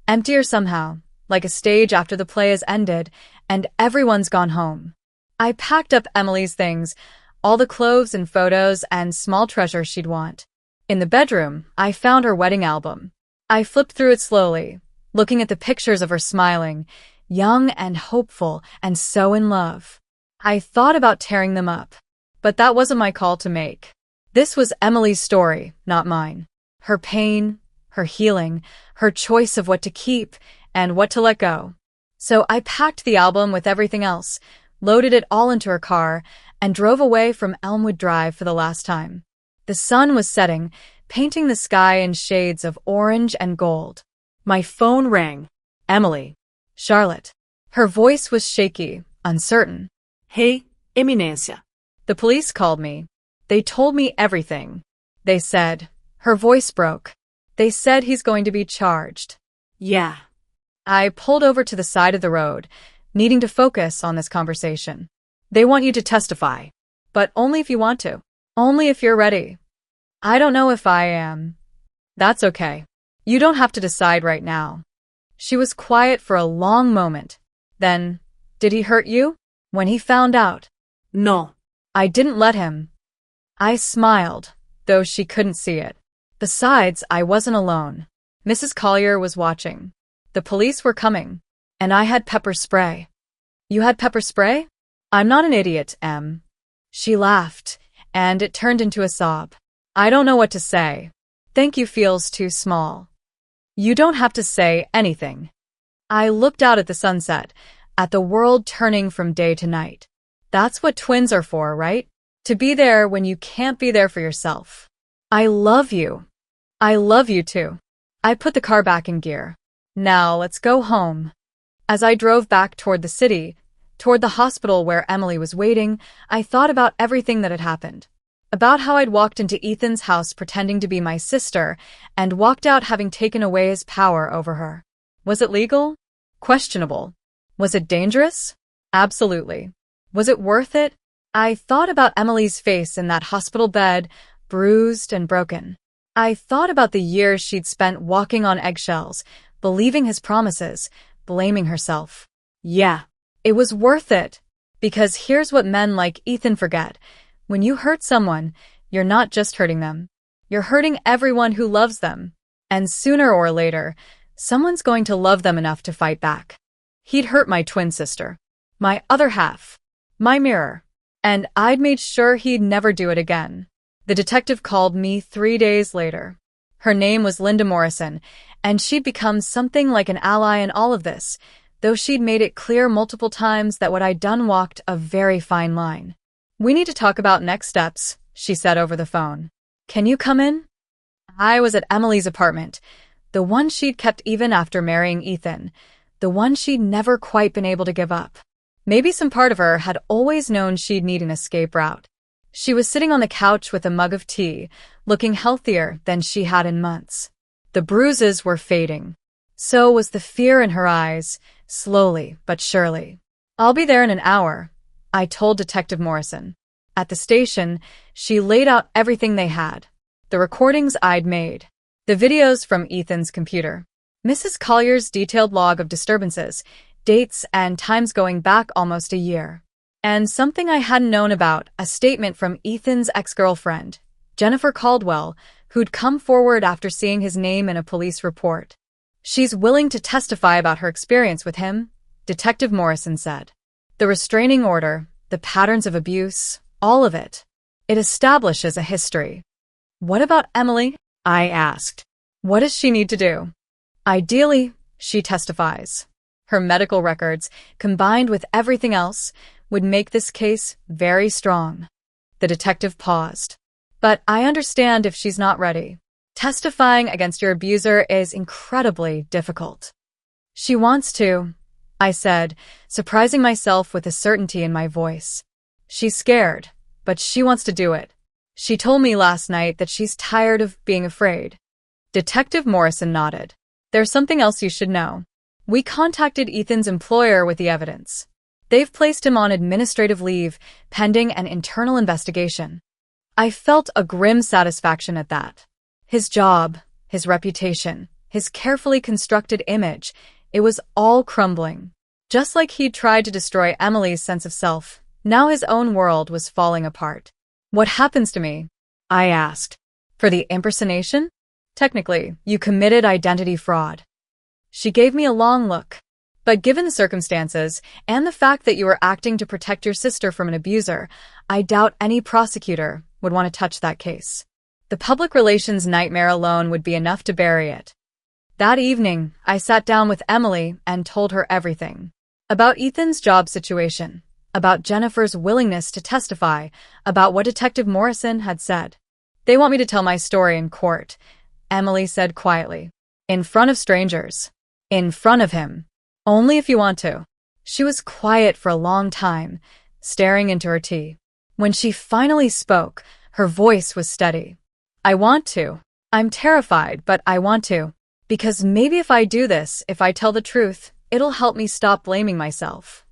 emptier somehow, like a stage after the play has ended and everyone's gone home. I packed up Emily's things, all the clothes and photos and small treasures she'd want. In the bedroom, I found her wedding album. I flipped through it slowly, looking at the pictures of her smiling, young and hopeful and so in love. I thought about tearing them up, but that wasn't my call to make. This was Emily's story, not mine. Her pain, her healing, her choice of what to keep and what to let go. So I packed the album with everything else, loaded it all into her car, and drove away from Elmwood Drive for the last time. The sun was setting, painting the sky in shades of orange and gold. My phone rang. Emily. Charlotte. Her voice was shaky, uncertain. Hey, Eminencia. The police called me. They told me everything. They said, her voice broke. They said he's going to be charged. Yeah. I pulled over to the side of the road, needing to focus on this conversation. They want you to testify, but only if you want to. Only if you're ready. I don't know if I am. That's okay. You don't have to decide right now. She was quiet for a long moment. Then, did he hurt you? When he found out? No. I didn't let him. I smiled, though she couldn't see it. Besides, I wasn't alone. Mrs. Collier was watching. The police were coming, and I had pepper spray. You had pepper spray? I'm not an idiot, Em. She laughed, and it turned into a sob. I don't know what to say. Thank you feels too small. You don't have to say anything. I looked out at the sunset, at the world turning from day to night. That's what twins are for, right? To be there when you can't be there for yourself. I love you. I love you too. I put the car back in gear. Now let's go home. As I drove back toward the city, toward the hospital where Emily was waiting, I thought about everything that had happened. About how I'd walked into Ethan's house pretending to be my sister and walked out having taken away his power over her. Was it legal? Questionable. Was it dangerous? Absolutely. Was it worth it? I thought about Emily's face in that hospital bed, bruised and broken. I thought about the years she'd spent walking on eggshells, believing his promises, blaming herself. Yeah, it was worth it. Because here's what men like Ethan forget. When you hurt someone, you're not just hurting them. You're hurting everyone who loves them. And sooner or later, someone's going to love them enough to fight back. He'd hurt my twin sister, my other half, my mirror, and I'd made sure he'd never do it again. The detective called me 3 days later. Her name was Linda Morrison, and she'd become something like an ally in all of this, though she'd made it clear multiple times that what I'd done walked a very fine line. We need to talk about next steps, she said over the phone. Can you come in? I was at Emily's apartment, the one she'd kept even after marrying Ethan, the one she'd never quite been able to give up. Maybe some part of her had always known she'd need an escape route. She was sitting on the couch with a mug of tea, looking healthier than she had in months. The bruises were fading. So was the fear in her eyes, slowly but surely. I'll be there in an hour, I told Detective Morrison. At the station, she laid out everything they had. The recordings I'd made. The videos from Ethan's computer. Mrs. Collier's detailed log of disturbances, dates and times going back almost a year. And something I hadn't known about, a statement from Ethan's ex-girlfriend, Jennifer Caldwell, who'd come forward after seeing his name in a police report. She's willing to testify about her experience with him, Detective Morrison said. The restraining order, the patterns of abuse, all of it. It establishes a history. What about Emily? I asked. What does she need to do? Ideally, she testifies. Her medical records, combined with everything else, would make this case very strong. The detective paused. But I understand if she's not ready. Testifying against your abuser is incredibly difficult. She wants to, I said, surprising myself with the certainty in my voice. She's scared, but she wants to do it. She told me last night that she's tired of being afraid. Detective Morrison nodded. There's something else you should know. We contacted Ethan's employer with the evidence. They've placed him on administrative leave, pending an internal investigation. I felt a grim satisfaction at that. His job, his reputation, his carefully constructed image, it was all crumbling. Just like he'd tried to destroy Emily's sense of self, now his own world was falling apart. What happens to me? I asked. For the impersonation? Technically, you committed identity fraud. She gave me a long look. But given the circumstances, and the fact that you were acting to protect your sister from an abuser, I doubt any prosecutor would want to touch that case. The public relations nightmare alone would be enough to bury it. That evening, I sat down with Emily and told her everything. About Ethan's job situation, about Jennifer's willingness to testify, about what Detective Morrison had said. They want me to tell my story in court, Emily said quietly. In front of strangers. In front of him. Only if you want to. She was quiet for a long time, staring into her tea. When she finally spoke, her voice was steady. I want to. I'm terrified, but I want to. Because maybe if I do this, if I tell the truth, it'll help me stop blaming myself.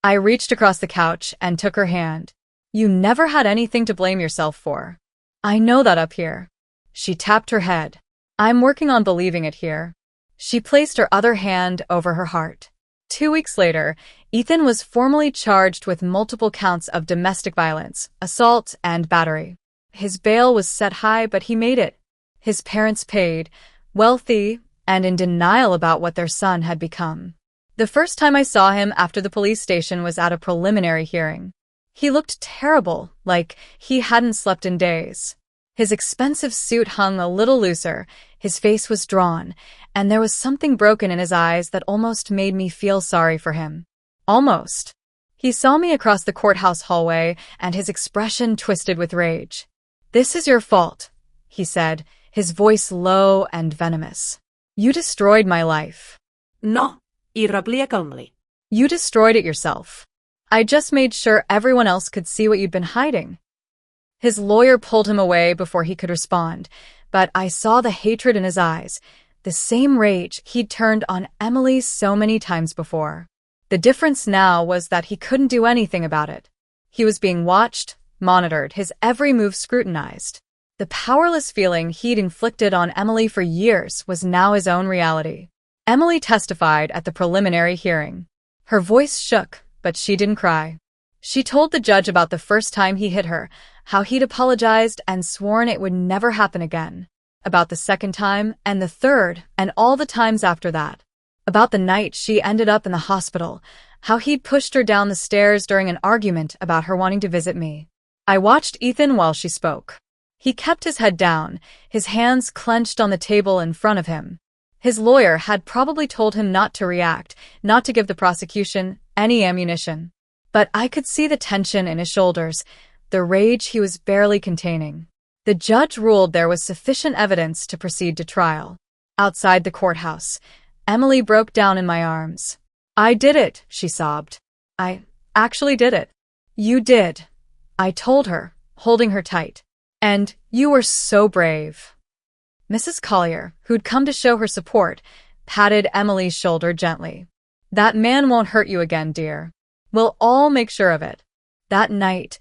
I reached across the couch and took her hand. You never had anything to blame yourself for. I know that up here. She tapped her head. I'm working on believing it here. She placed her other hand over her heart. 2 weeks later, Ethan was formally charged with multiple counts of domestic violence, assault, and battery. His bail was set high, but he made it. His parents paid, wealthy, and in denial about what their son had become. The first time I saw him after the police station was at a preliminary hearing. He looked terrible, like he hadn't slept in days. His expensive suit hung a little looser, His face was drawn, and there was something broken in his eyes that almost made me feel sorry for him. Almost. He saw me across the courthouse hallway, and his expression twisted with rage. "This is your fault," he said, his voice low and venomous. "You destroyed my life." No. Y replica calmly. "You destroyed it yourself. I just made sure everyone else could see what you'd been hiding." His lawyer pulled him away before he could respond, but I saw the hatred in his eyes, the same rage he'd turned on Emily so many times before. The difference now was that he couldn't do anything about it. He was being watched, monitored, his every move scrutinized. The powerless feeling he'd inflicted on Emily for years was now his own reality. Emily testified at the preliminary hearing. Her voice shook, but she didn't cry. She told the judge about the first time he hit her, how he'd apologized and sworn it would never happen again. About the second time, and the third, and all the times after that. About the night she ended up in the hospital, how he'd pushed her down the stairs during an argument about her wanting to visit me. I watched Ethan while she spoke. He kept his head down, his hands clenched on the table in front of him. His lawyer had probably told him not to react, not to give the prosecution any ammunition. But I could see the tension in his shoulders, the rage he was barely containing. The judge ruled there was sufficient evidence to proceed to trial. Outside the courthouse, Emily broke down in my arms. "I did it," she sobbed. "I actually did it." "You did," I told her, holding her tight. "And you were so brave." Mrs. Collier, who'd come to show her support, patted Emily's shoulder gently. "That man won't hurt you again, dear. We'll all make sure of it." That night,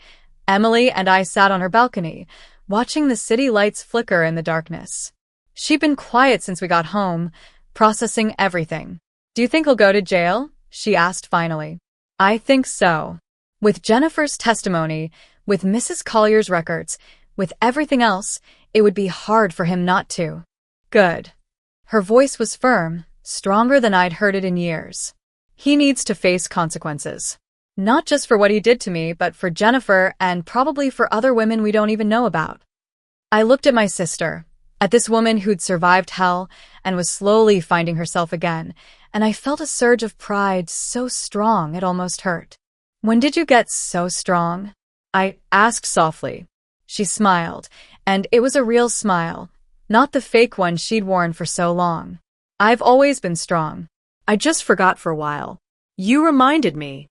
Emily and I sat on her balcony, watching the city lights flicker in the darkness. She'd been quiet since we got home, processing everything. "Do you think he'll go to jail?" she asked finally. "I think so. With Jennifer's testimony, with Mrs. Collier's records, with everything else, it would be hard for him not to." "Good." Her voice was firm, stronger than I'd heard it in years. "He needs to face consequences. Not just for what he did to me, but for Jennifer and probably for other women we don't even know about." I looked at my sister, at this woman who'd survived hell and was slowly finding herself again, and I felt a surge of pride so strong it almost hurt. "When did you get so strong?" I asked softly. She smiled, and it was a real smile, not the fake one she'd worn for so long. "I've always been strong. I just forgot for a while. You reminded me."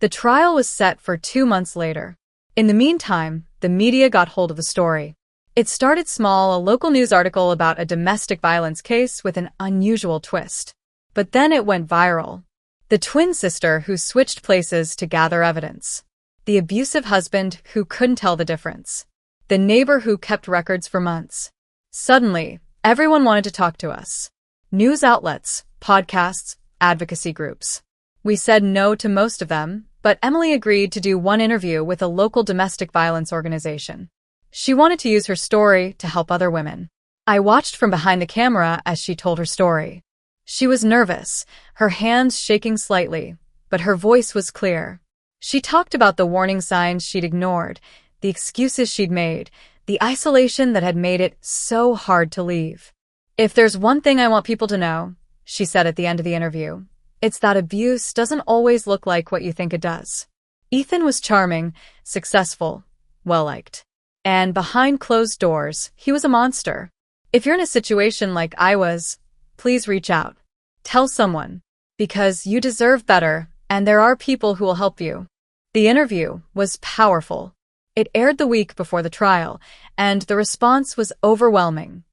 The trial was set for 2 months later. In the meantime, the media got hold of the story. It started small, a local news article about a domestic violence case with an unusual twist. But then it went viral. The twin sister who switched places to gather evidence. The abusive husband who couldn't tell the difference. The neighbor who kept records for months. Suddenly, everyone wanted to talk to us. News outlets, podcasts, advocacy groups. We said no to most of them, but Emily agreed to do one interview with a local domestic violence organization. She wanted to use her story to help other women. I watched from behind the camera as she told her story. She was nervous, her hands shaking slightly, but her voice was clear. She talked about the warning signs she'd ignored, the excuses she'd made, the isolation that had made it so hard to leave. "If there's one thing I want people to know," she said at the end of the interview, "it's that abuse doesn't always look like what you think it does." Ethan was charming, successful, well-liked. And behind closed doors, he was a monster. If you're in a situation like I was, please reach out. Tell someone. Because you deserve better, and there are people who will help you. The interview was powerful. It aired the week before the trial, and the response was overwhelming.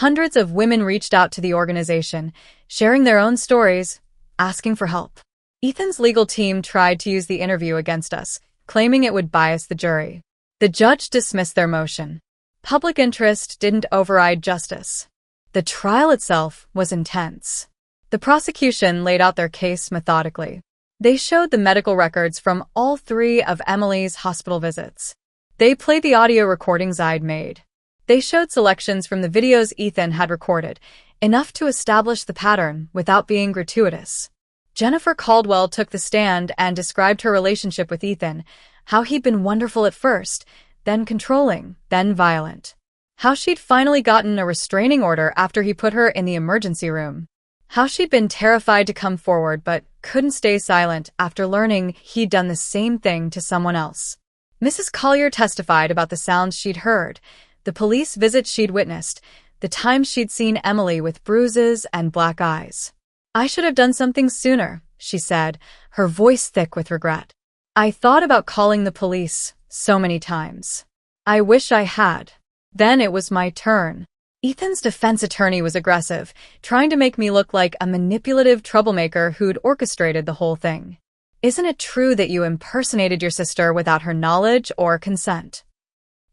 Hundreds of women reached out to the organization, sharing their own stories, asking for help. Ethan's legal team tried to use the interview against us, claiming it would bias the jury. The judge dismissed their motion. Public interest didn't override justice. The trial itself was intense. The prosecution laid out their case methodically. They showed the medical records from all 3 of Emily's hospital visits. They played the audio recordings I'd made. They showed selections from the videos Ethan had recorded, enough to establish the pattern without being gratuitous. Jennifer Caldwell took the stand and described her relationship with Ethan, how he'd been wonderful at first, then controlling, then violent. How she'd finally gotten a restraining order after he put her in the emergency room. How she'd been terrified to come forward but couldn't stay silent after learning he'd done the same thing to someone else. Mrs. Collier testified about the sounds she'd heard, the police visits she'd witnessed, the times she'd seen Emily with bruises and black eyes. "I should have done something sooner," she said, her voice thick with regret. "I thought about calling the police so many times. I wish I had. Then it was my turn." Ethan's defense attorney was aggressive, trying to make me look like a manipulative troublemaker who'd orchestrated the whole thing. "Isn't it true that you impersonated your sister without her knowledge or consent?"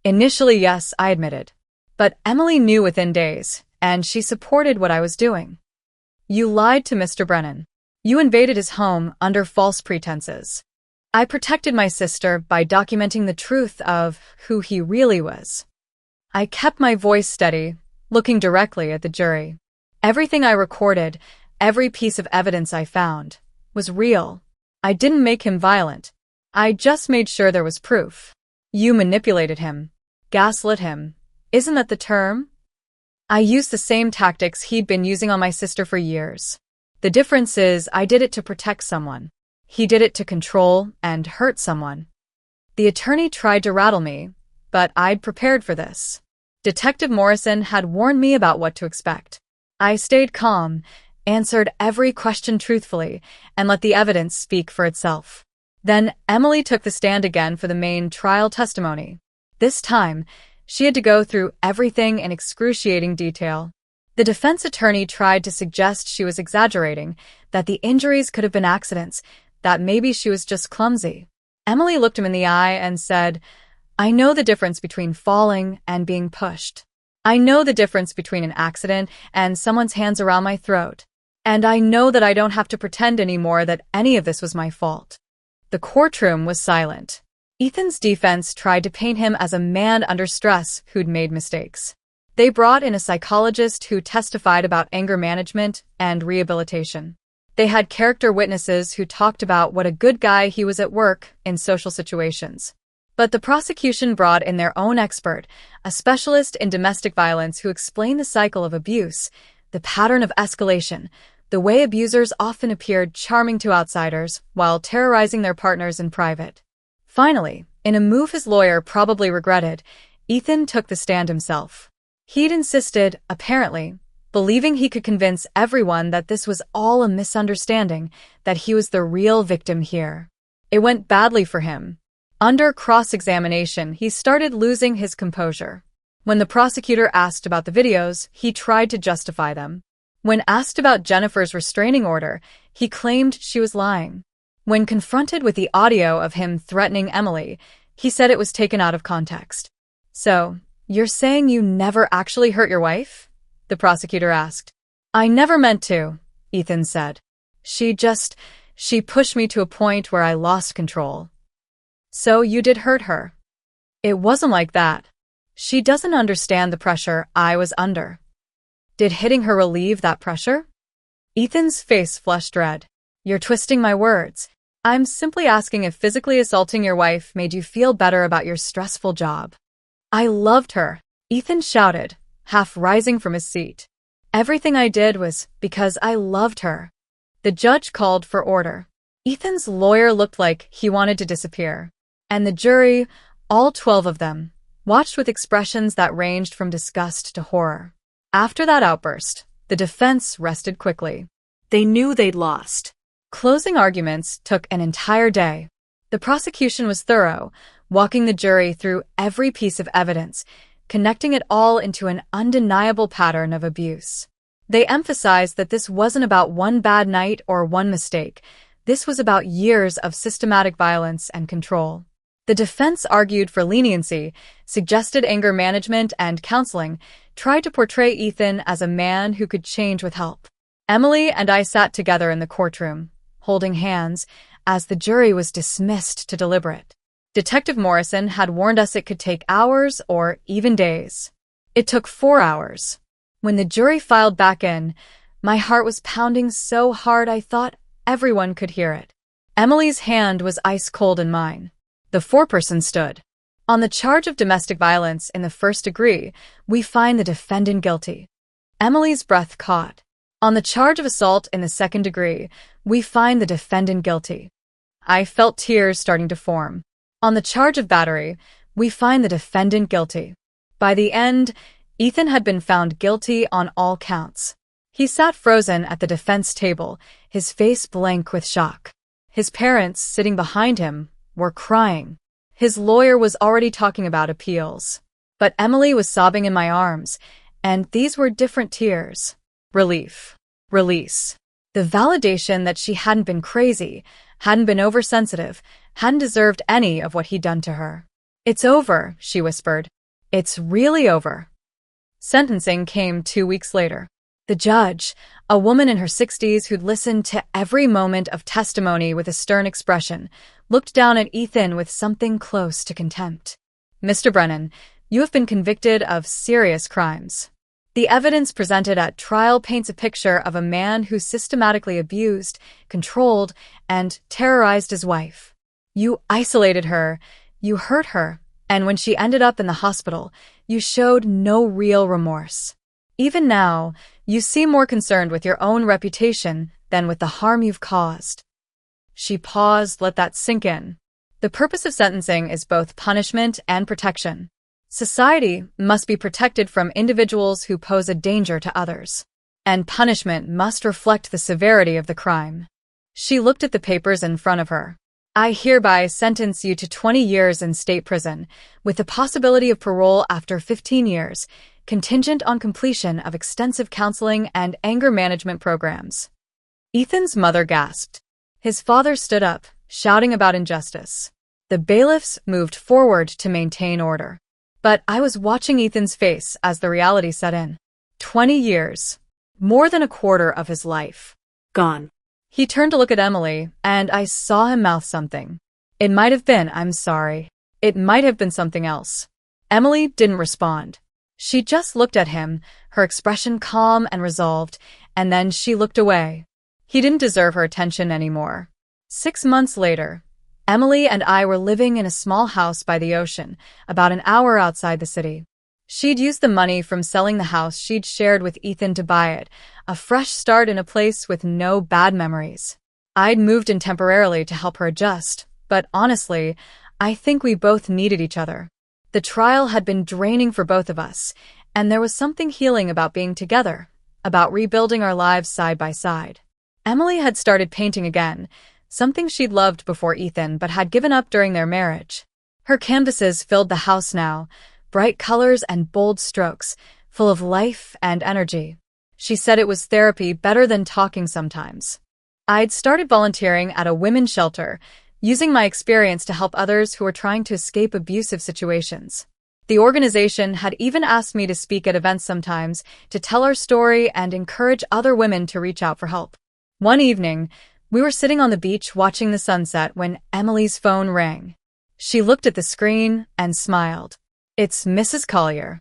"Initially, yes," I admitted. "But Emily knew within days, and she supported what I was doing." "You lied to Mr. Brennan. You invaded his home under false pretenses." "I protected my sister by documenting the truth of who he really was." I kept my voice steady, looking directly at the jury. "Everything I recorded, every piece of evidence I found, was real. I didn't make him violent. I just made sure there was proof." "You manipulated him, gaslit him. Isn't that the term?" "I used the same tactics he'd been using on my sister for years. The difference is I did it to protect someone. He did it to control and hurt someone." The attorney tried to rattle me, but I'd prepared for this. Detective Morrison had warned me about what to expect. I stayed calm, answered every question truthfully, and let the evidence speak for itself. Then Emily took the stand again for the main trial testimony. This time, she had to go through everything in excruciating detail. The defense attorney tried to suggest she was exaggerating, that the injuries could have been accidents, that maybe she was just clumsy. Emily looked him in the eye and said, "I know the difference between falling and being pushed. I know the difference between an accident and someone's hands around my throat. And I know that I don't have to pretend anymore that any of this was my fault." The courtroom was silent. Ethan's defense tried to paint him as a man under stress who'd made mistakes. They brought in a psychologist who testified about anger management and rehabilitation. They had character witnesses who talked about what a good guy he was at work in social situations. But the prosecution brought in their own expert, a specialist in domestic violence who explained the cycle of abuse, the pattern of escalation, the way abusers often appeared charming to outsiders while terrorizing their partners in private. Finally, in a move his lawyer probably regretted, Ethan took the stand himself. He'd insisted, apparently, believing he could convince everyone that this was all a misunderstanding, that he was the real victim here. It went badly for him. Under cross-examination, he started losing his composure. When the prosecutor asked about the videos, he tried to justify them. When asked about Jennifer's restraining order, he claimed she was lying. When confronted with the audio of him threatening Emily, he said it was taken out of context. "So, you're saying you never actually hurt your wife?" the prosecutor asked. "I never meant to," Ethan said. She pushed me to a point where I lost control." "So you did hurt her?" "It wasn't like that. She doesn't understand the pressure I was under." "Did hitting her relieve that pressure?" Ethan's face flushed red. "You're twisting my words. I'm simply asking if physically assaulting your wife made you feel better about your stressful job." "I loved her," Ethan shouted, half rising from his seat. "Everything I did was because I loved her." The judge called for order. Ethan's lawyer looked like he wanted to disappear. And the jury, all 12 of them, watched with expressions that ranged from disgust to horror. After that outburst, the defense rested quickly. They knew they'd lost. Closing arguments took an entire day. The prosecution was thorough, walking the jury through every piece of evidence, connecting it all into an undeniable pattern of abuse. They emphasized that this wasn't about one bad night or one mistake. This was about years of systematic violence and control. The defense argued for leniency, suggested anger management and counseling, tried to portray Ethan as a man who could change with help. Emily and I sat together in the courtroom, holding hands, as the jury was dismissed to deliberate. Detective Morrison had warned us it could take hours or even days. It took 4 hours. When the jury filed back in, my heart was pounding so hard I thought everyone could hear it. Emily's hand was ice cold in mine. The foreperson stood. On the charge of domestic violence in the first degree, we find the defendant guilty. Emily's breath caught. On the charge of assault in the second degree, we find the defendant guilty. I felt tears starting to form. On the charge of battery, we find the defendant guilty. By the end, Ethan had been found guilty on all counts. He sat frozen at the defense table, his face blank with shock. His parents, sitting behind him, were crying. His lawyer was already talking about appeals. But Emily was sobbing in my arms, and these were different tears. Relief. Release. The validation that she hadn't been crazy, hadn't been oversensitive, hadn't deserved any of what he'd done to her. "It's over," she whispered. "It's really over." Sentencing came 2 weeks later. The judge, a woman in her 60s who'd listened to every moment of testimony with a stern expression, looked down at Ethan with something close to contempt. "Mr. Brennan, you have been convicted of serious crimes. The evidence presented at trial paints a picture of a man who systematically abused, controlled, and terrorized his wife. You isolated her, you hurt her, and when she ended up in the hospital, you showed no real remorse. Even now, you seem more concerned with your own reputation than with the harm you've caused." She paused, let that sink in. The purpose of sentencing is both punishment and protection. Society must be protected from individuals who pose a danger to others, and punishment must reflect the severity of the crime. She looked at the papers in front of her. "I hereby sentence you to 20 years in state prison, with the possibility of parole after 15 years, contingent on completion of extensive counseling and anger management programs." Ethan's mother gasped. His father stood up, shouting about injustice. The bailiffs moved forward to maintain order. But I was watching Ethan's face as the reality set in. 20 years. More than a quarter of his life. Gone. He turned to look at Emily, and I saw him mouth something. It might have been, "I'm sorry." It might have been something else. Emily didn't respond. She just looked at him, her expression calm and resolved, and then she looked away. He didn't deserve her attention anymore. 6 months later, Emily and I were living in a small house by the ocean, about an hour outside the city. She'd used the money from selling the house she'd shared with Ethan to buy it, a fresh start in a place with no bad memories. I'd moved in temporarily to help her adjust, but honestly, I think we both needed each other. The trial had been draining for both of us, and there was something healing about being together, about rebuilding our lives side by side. Emily had started painting again, something she'd loved before Ethan but had given up during their marriage. Her canvases filled the house now, bright colors and bold strokes, full of life and energy. She said it was therapy better than talking sometimes. I'd started volunteering at a women's shelter, using my experience to help others who were trying to escape abusive situations. The organization had even asked me to speak at events sometimes, to tell our story and encourage other women to reach out for help. One evening, we were sitting on the beach watching the sunset when Emily's phone rang. She looked at the screen and smiled. "It's Mrs. Collier."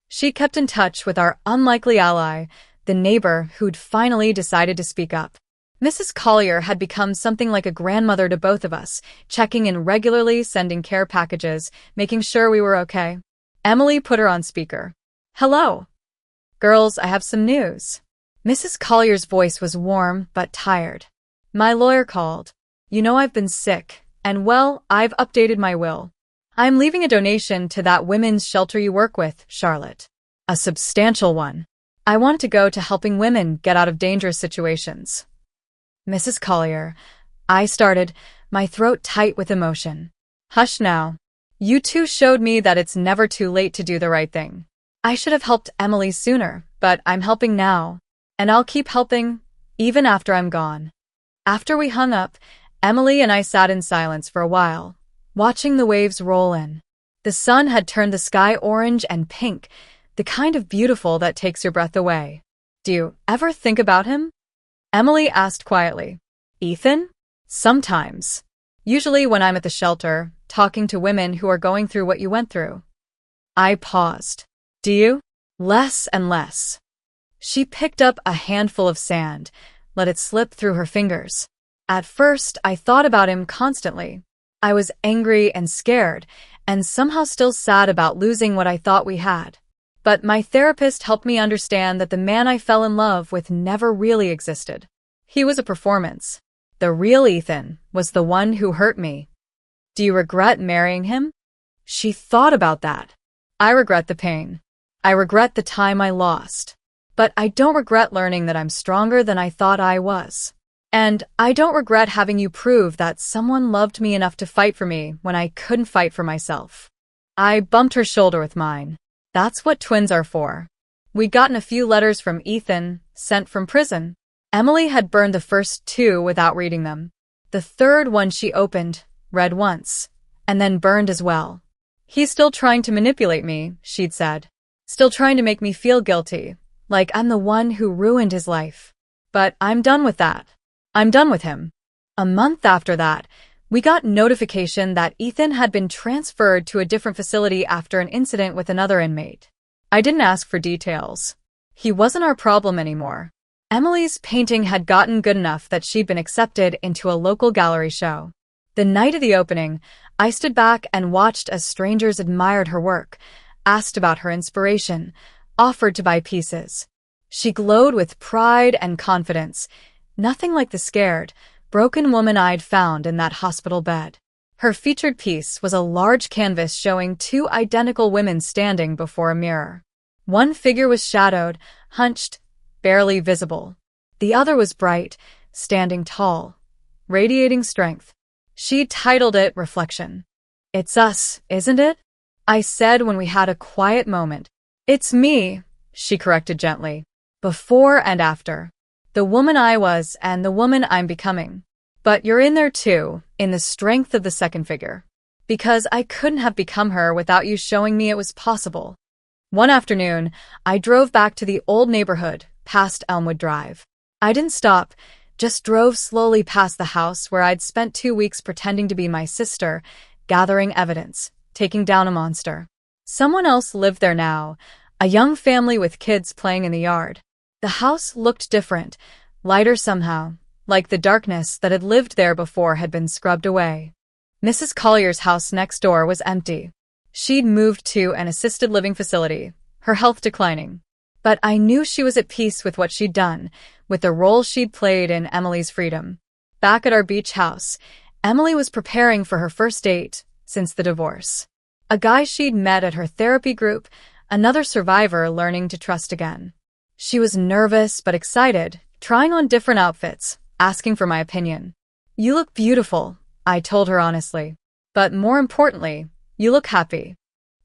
She kept in touch with our unlikely ally, the neighbor who'd finally decided to speak up. Mrs. Collier had become something like a grandmother to both of us, checking in regularly, sending care packages, making sure we were okay. Emily put her on speaker. "Hello. Girls, I have some news." Mrs. Collier's voice was warm but tired. "My lawyer called. You know I've been sick, and well, I've updated my will. I'm leaving a donation to that women's shelter you work with, Charlotte. A substantial one. I want to go to helping women get out of dangerous situations." "Mrs. Collier," I started, my throat tight with emotion. "Hush now. You two showed me that it's never too late to do the right thing. I should have helped Emily sooner, but I'm helping now, and I'll keep helping, even after I'm gone." After we hung up, Emily and I sat in silence for a while, watching the waves roll in. The sun had turned the sky orange and pink, the kind of beautiful that takes your breath away. "Do you ever think about him?" Emily asked quietly. "Ethan? Sometimes. Usually when I'm at the shelter, talking to women who are going through what you went through." I paused. "Do you?" "Less and less." She picked up a handful of sand, let it slip through her fingers. "At first, I thought about him constantly. I was angry and scared, and somehow still sad about losing what I thought we had. But my therapist helped me understand that the man I fell in love with never really existed. He was a performance. The real Ethan was the one who hurt me. Do you regret marrying him? She thought about that. I regret the pain. I regret the time I lost. But I don't regret learning that I'm stronger than I thought I was. And I don't regret having you prove that someone loved me enough to fight for me when I couldn't fight for myself. I bumped her shoulder with mine. That's what twins are for. We'd gotten a few letters from Ethan, sent from prison. Emily had burned the first two without reading them. The third one she opened, read once, and then burned as well. He's still trying to manipulate me, she'd said. Still trying to make me feel guilty, like I'm the one who ruined his life. But I'm done with that. I'm done with him. A month after that, we got notification that Ethan had been transferred to a different facility after an incident with another inmate. I didn't ask for details. He wasn't our problem anymore. Emily's painting had gotten good enough that she'd been accepted into a local gallery show. The night of the opening, I stood back and watched as strangers admired her work, asked about her inspiration, offered to buy pieces. She glowed with pride and confidence, nothing like the scared, broken woman I'd found in that hospital bed. Her featured piece was a large canvas showing two identical women standing before a mirror. One figure was shadowed, hunched, barely visible. The other was bright, standing tall, radiating strength. She titled it Reflection. "It's us, isn't it?" I said when we had a quiet moment. "It's me," she corrected gently. "Before and after. The woman I was and the woman I'm becoming. But you're in there too, in the strength of the second figure. Because I couldn't have become her without you showing me it was possible." One afternoon, I drove back to the old neighborhood, past Elmwood Drive. I didn't stop, just drove slowly past the house where I'd spent 2 weeks pretending to be my sister, gathering evidence, taking down a monster. Someone else lived there now, a young family with kids playing in the yard. The house looked different, lighter somehow, like the darkness that had lived there before had been scrubbed away. Mrs. Collier's house next door was empty. She'd moved to an assisted living facility, her health declining. But I knew she was at peace with what she'd done, with the role she'd played in Emily's freedom. Back at our beach house, Emily was preparing for her first date since the divorce. A guy she'd met at her therapy group, another survivor learning to trust again. She was nervous but excited, trying on different outfits, asking for my opinion. "You look beautiful," I told her honestly. "But more importantly, you look happy."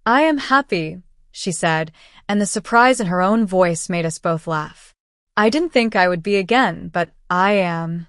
"I am happy," she said, and the surprise in her own voice made us both laugh. "I didn't think I would be again, but I am."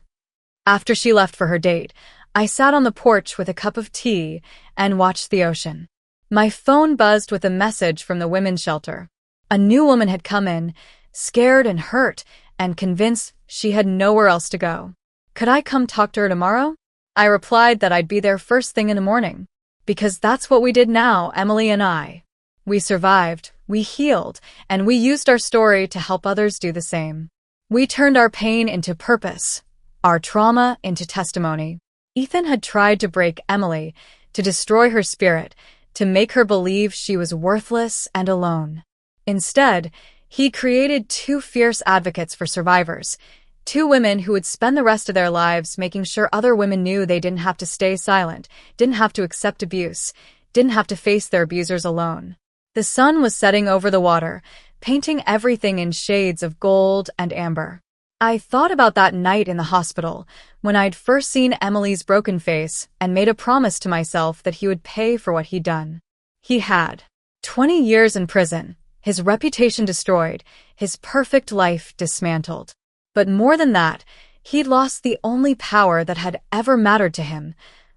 After she left for her date, I sat on the porch with a cup of tea and watched the ocean. My phone buzzed with a message from the women's shelter. A new woman had come in, scared and hurt, and convinced she had nowhere else to go. Could I come talk to her tomorrow? I replied that I'd be there first thing in the morning. Because that's what we did now, Emily and I. We survived, we healed, and we used our story to help others do the same. We turned our pain into purpose, our trauma into testimony. Ethan had tried to break Emily, to destroy her spirit, to make her believe she was worthless and alone. Instead, he created two fierce advocates for survivors, two women who would spend the rest of their lives making sure other women knew they didn't have to stay silent, didn't have to accept abuse, didn't have to face their abusers alone. The sun was setting over the water, painting everything in shades of gold and amber. I thought about that night in the hospital, when I'd first seen Emily's broken face and made a promise to myself that he would pay for what he'd done. He had. 20 years in prison, his reputation destroyed, his perfect life dismantled. But more than that, he'd lost the only power that had ever mattered to him,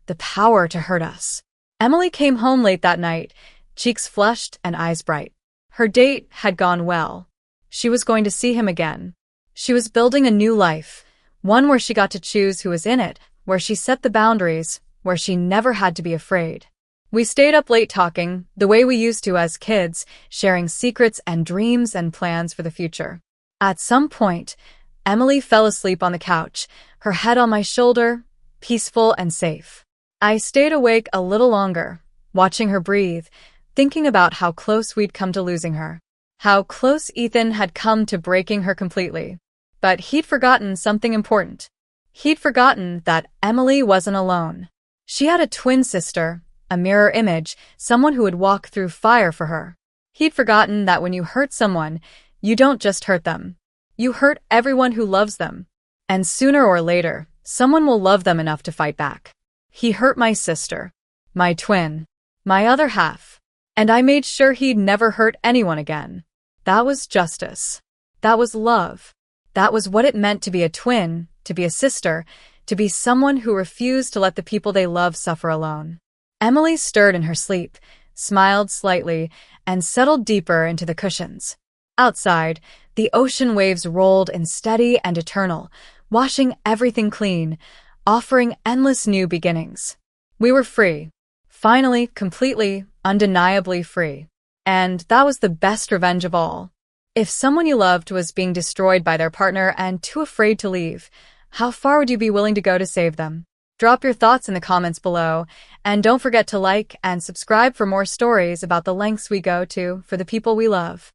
the power to hurt us. Emily came home late that night, cheeks flushed and eyes bright. Her date had gone well. She was going to see him again. She was building a new life, one where she got to choose who was in it, where she set the boundaries, where she never had to be afraid. We stayed up late talking, the way we used to as kids, sharing secrets and dreams and plans for the future. At some point, Emily fell asleep on the couch, her head on my shoulder, peaceful and safe. I stayed awake a little longer, watching her breathe, thinking about how close we'd come to losing her. How close Ethan had come to breaking her completely. But he'd forgotten something important. He'd forgotten that Emily wasn't alone. She had a twin sister, a mirror image, someone who would walk through fire for her. He'd forgotten that when you hurt someone, you don't just hurt them. You hurt everyone who loves them. And sooner or later, someone will love them enough to fight back. He hurt my sister, my twin, my other half, and I made sure he'd never hurt anyone again. That was justice. That was love. That was what it meant to be a twin, to be a sister, to be someone who refused to let the people they love suffer alone. Emily stirred in her sleep, smiled slightly, and settled deeper into the cushions. Outside, the ocean waves rolled in steady and eternal, washing everything clean, offering endless new beginnings. We were free. Finally, completely, undeniably free. And that was the best revenge of all. If someone you loved was being destroyed by their partner and too afraid to leave, how far would you be willing to go to save them? Drop your thoughts in the comments below, and don't forget to like and subscribe for more stories about the lengths we go to for the people we love.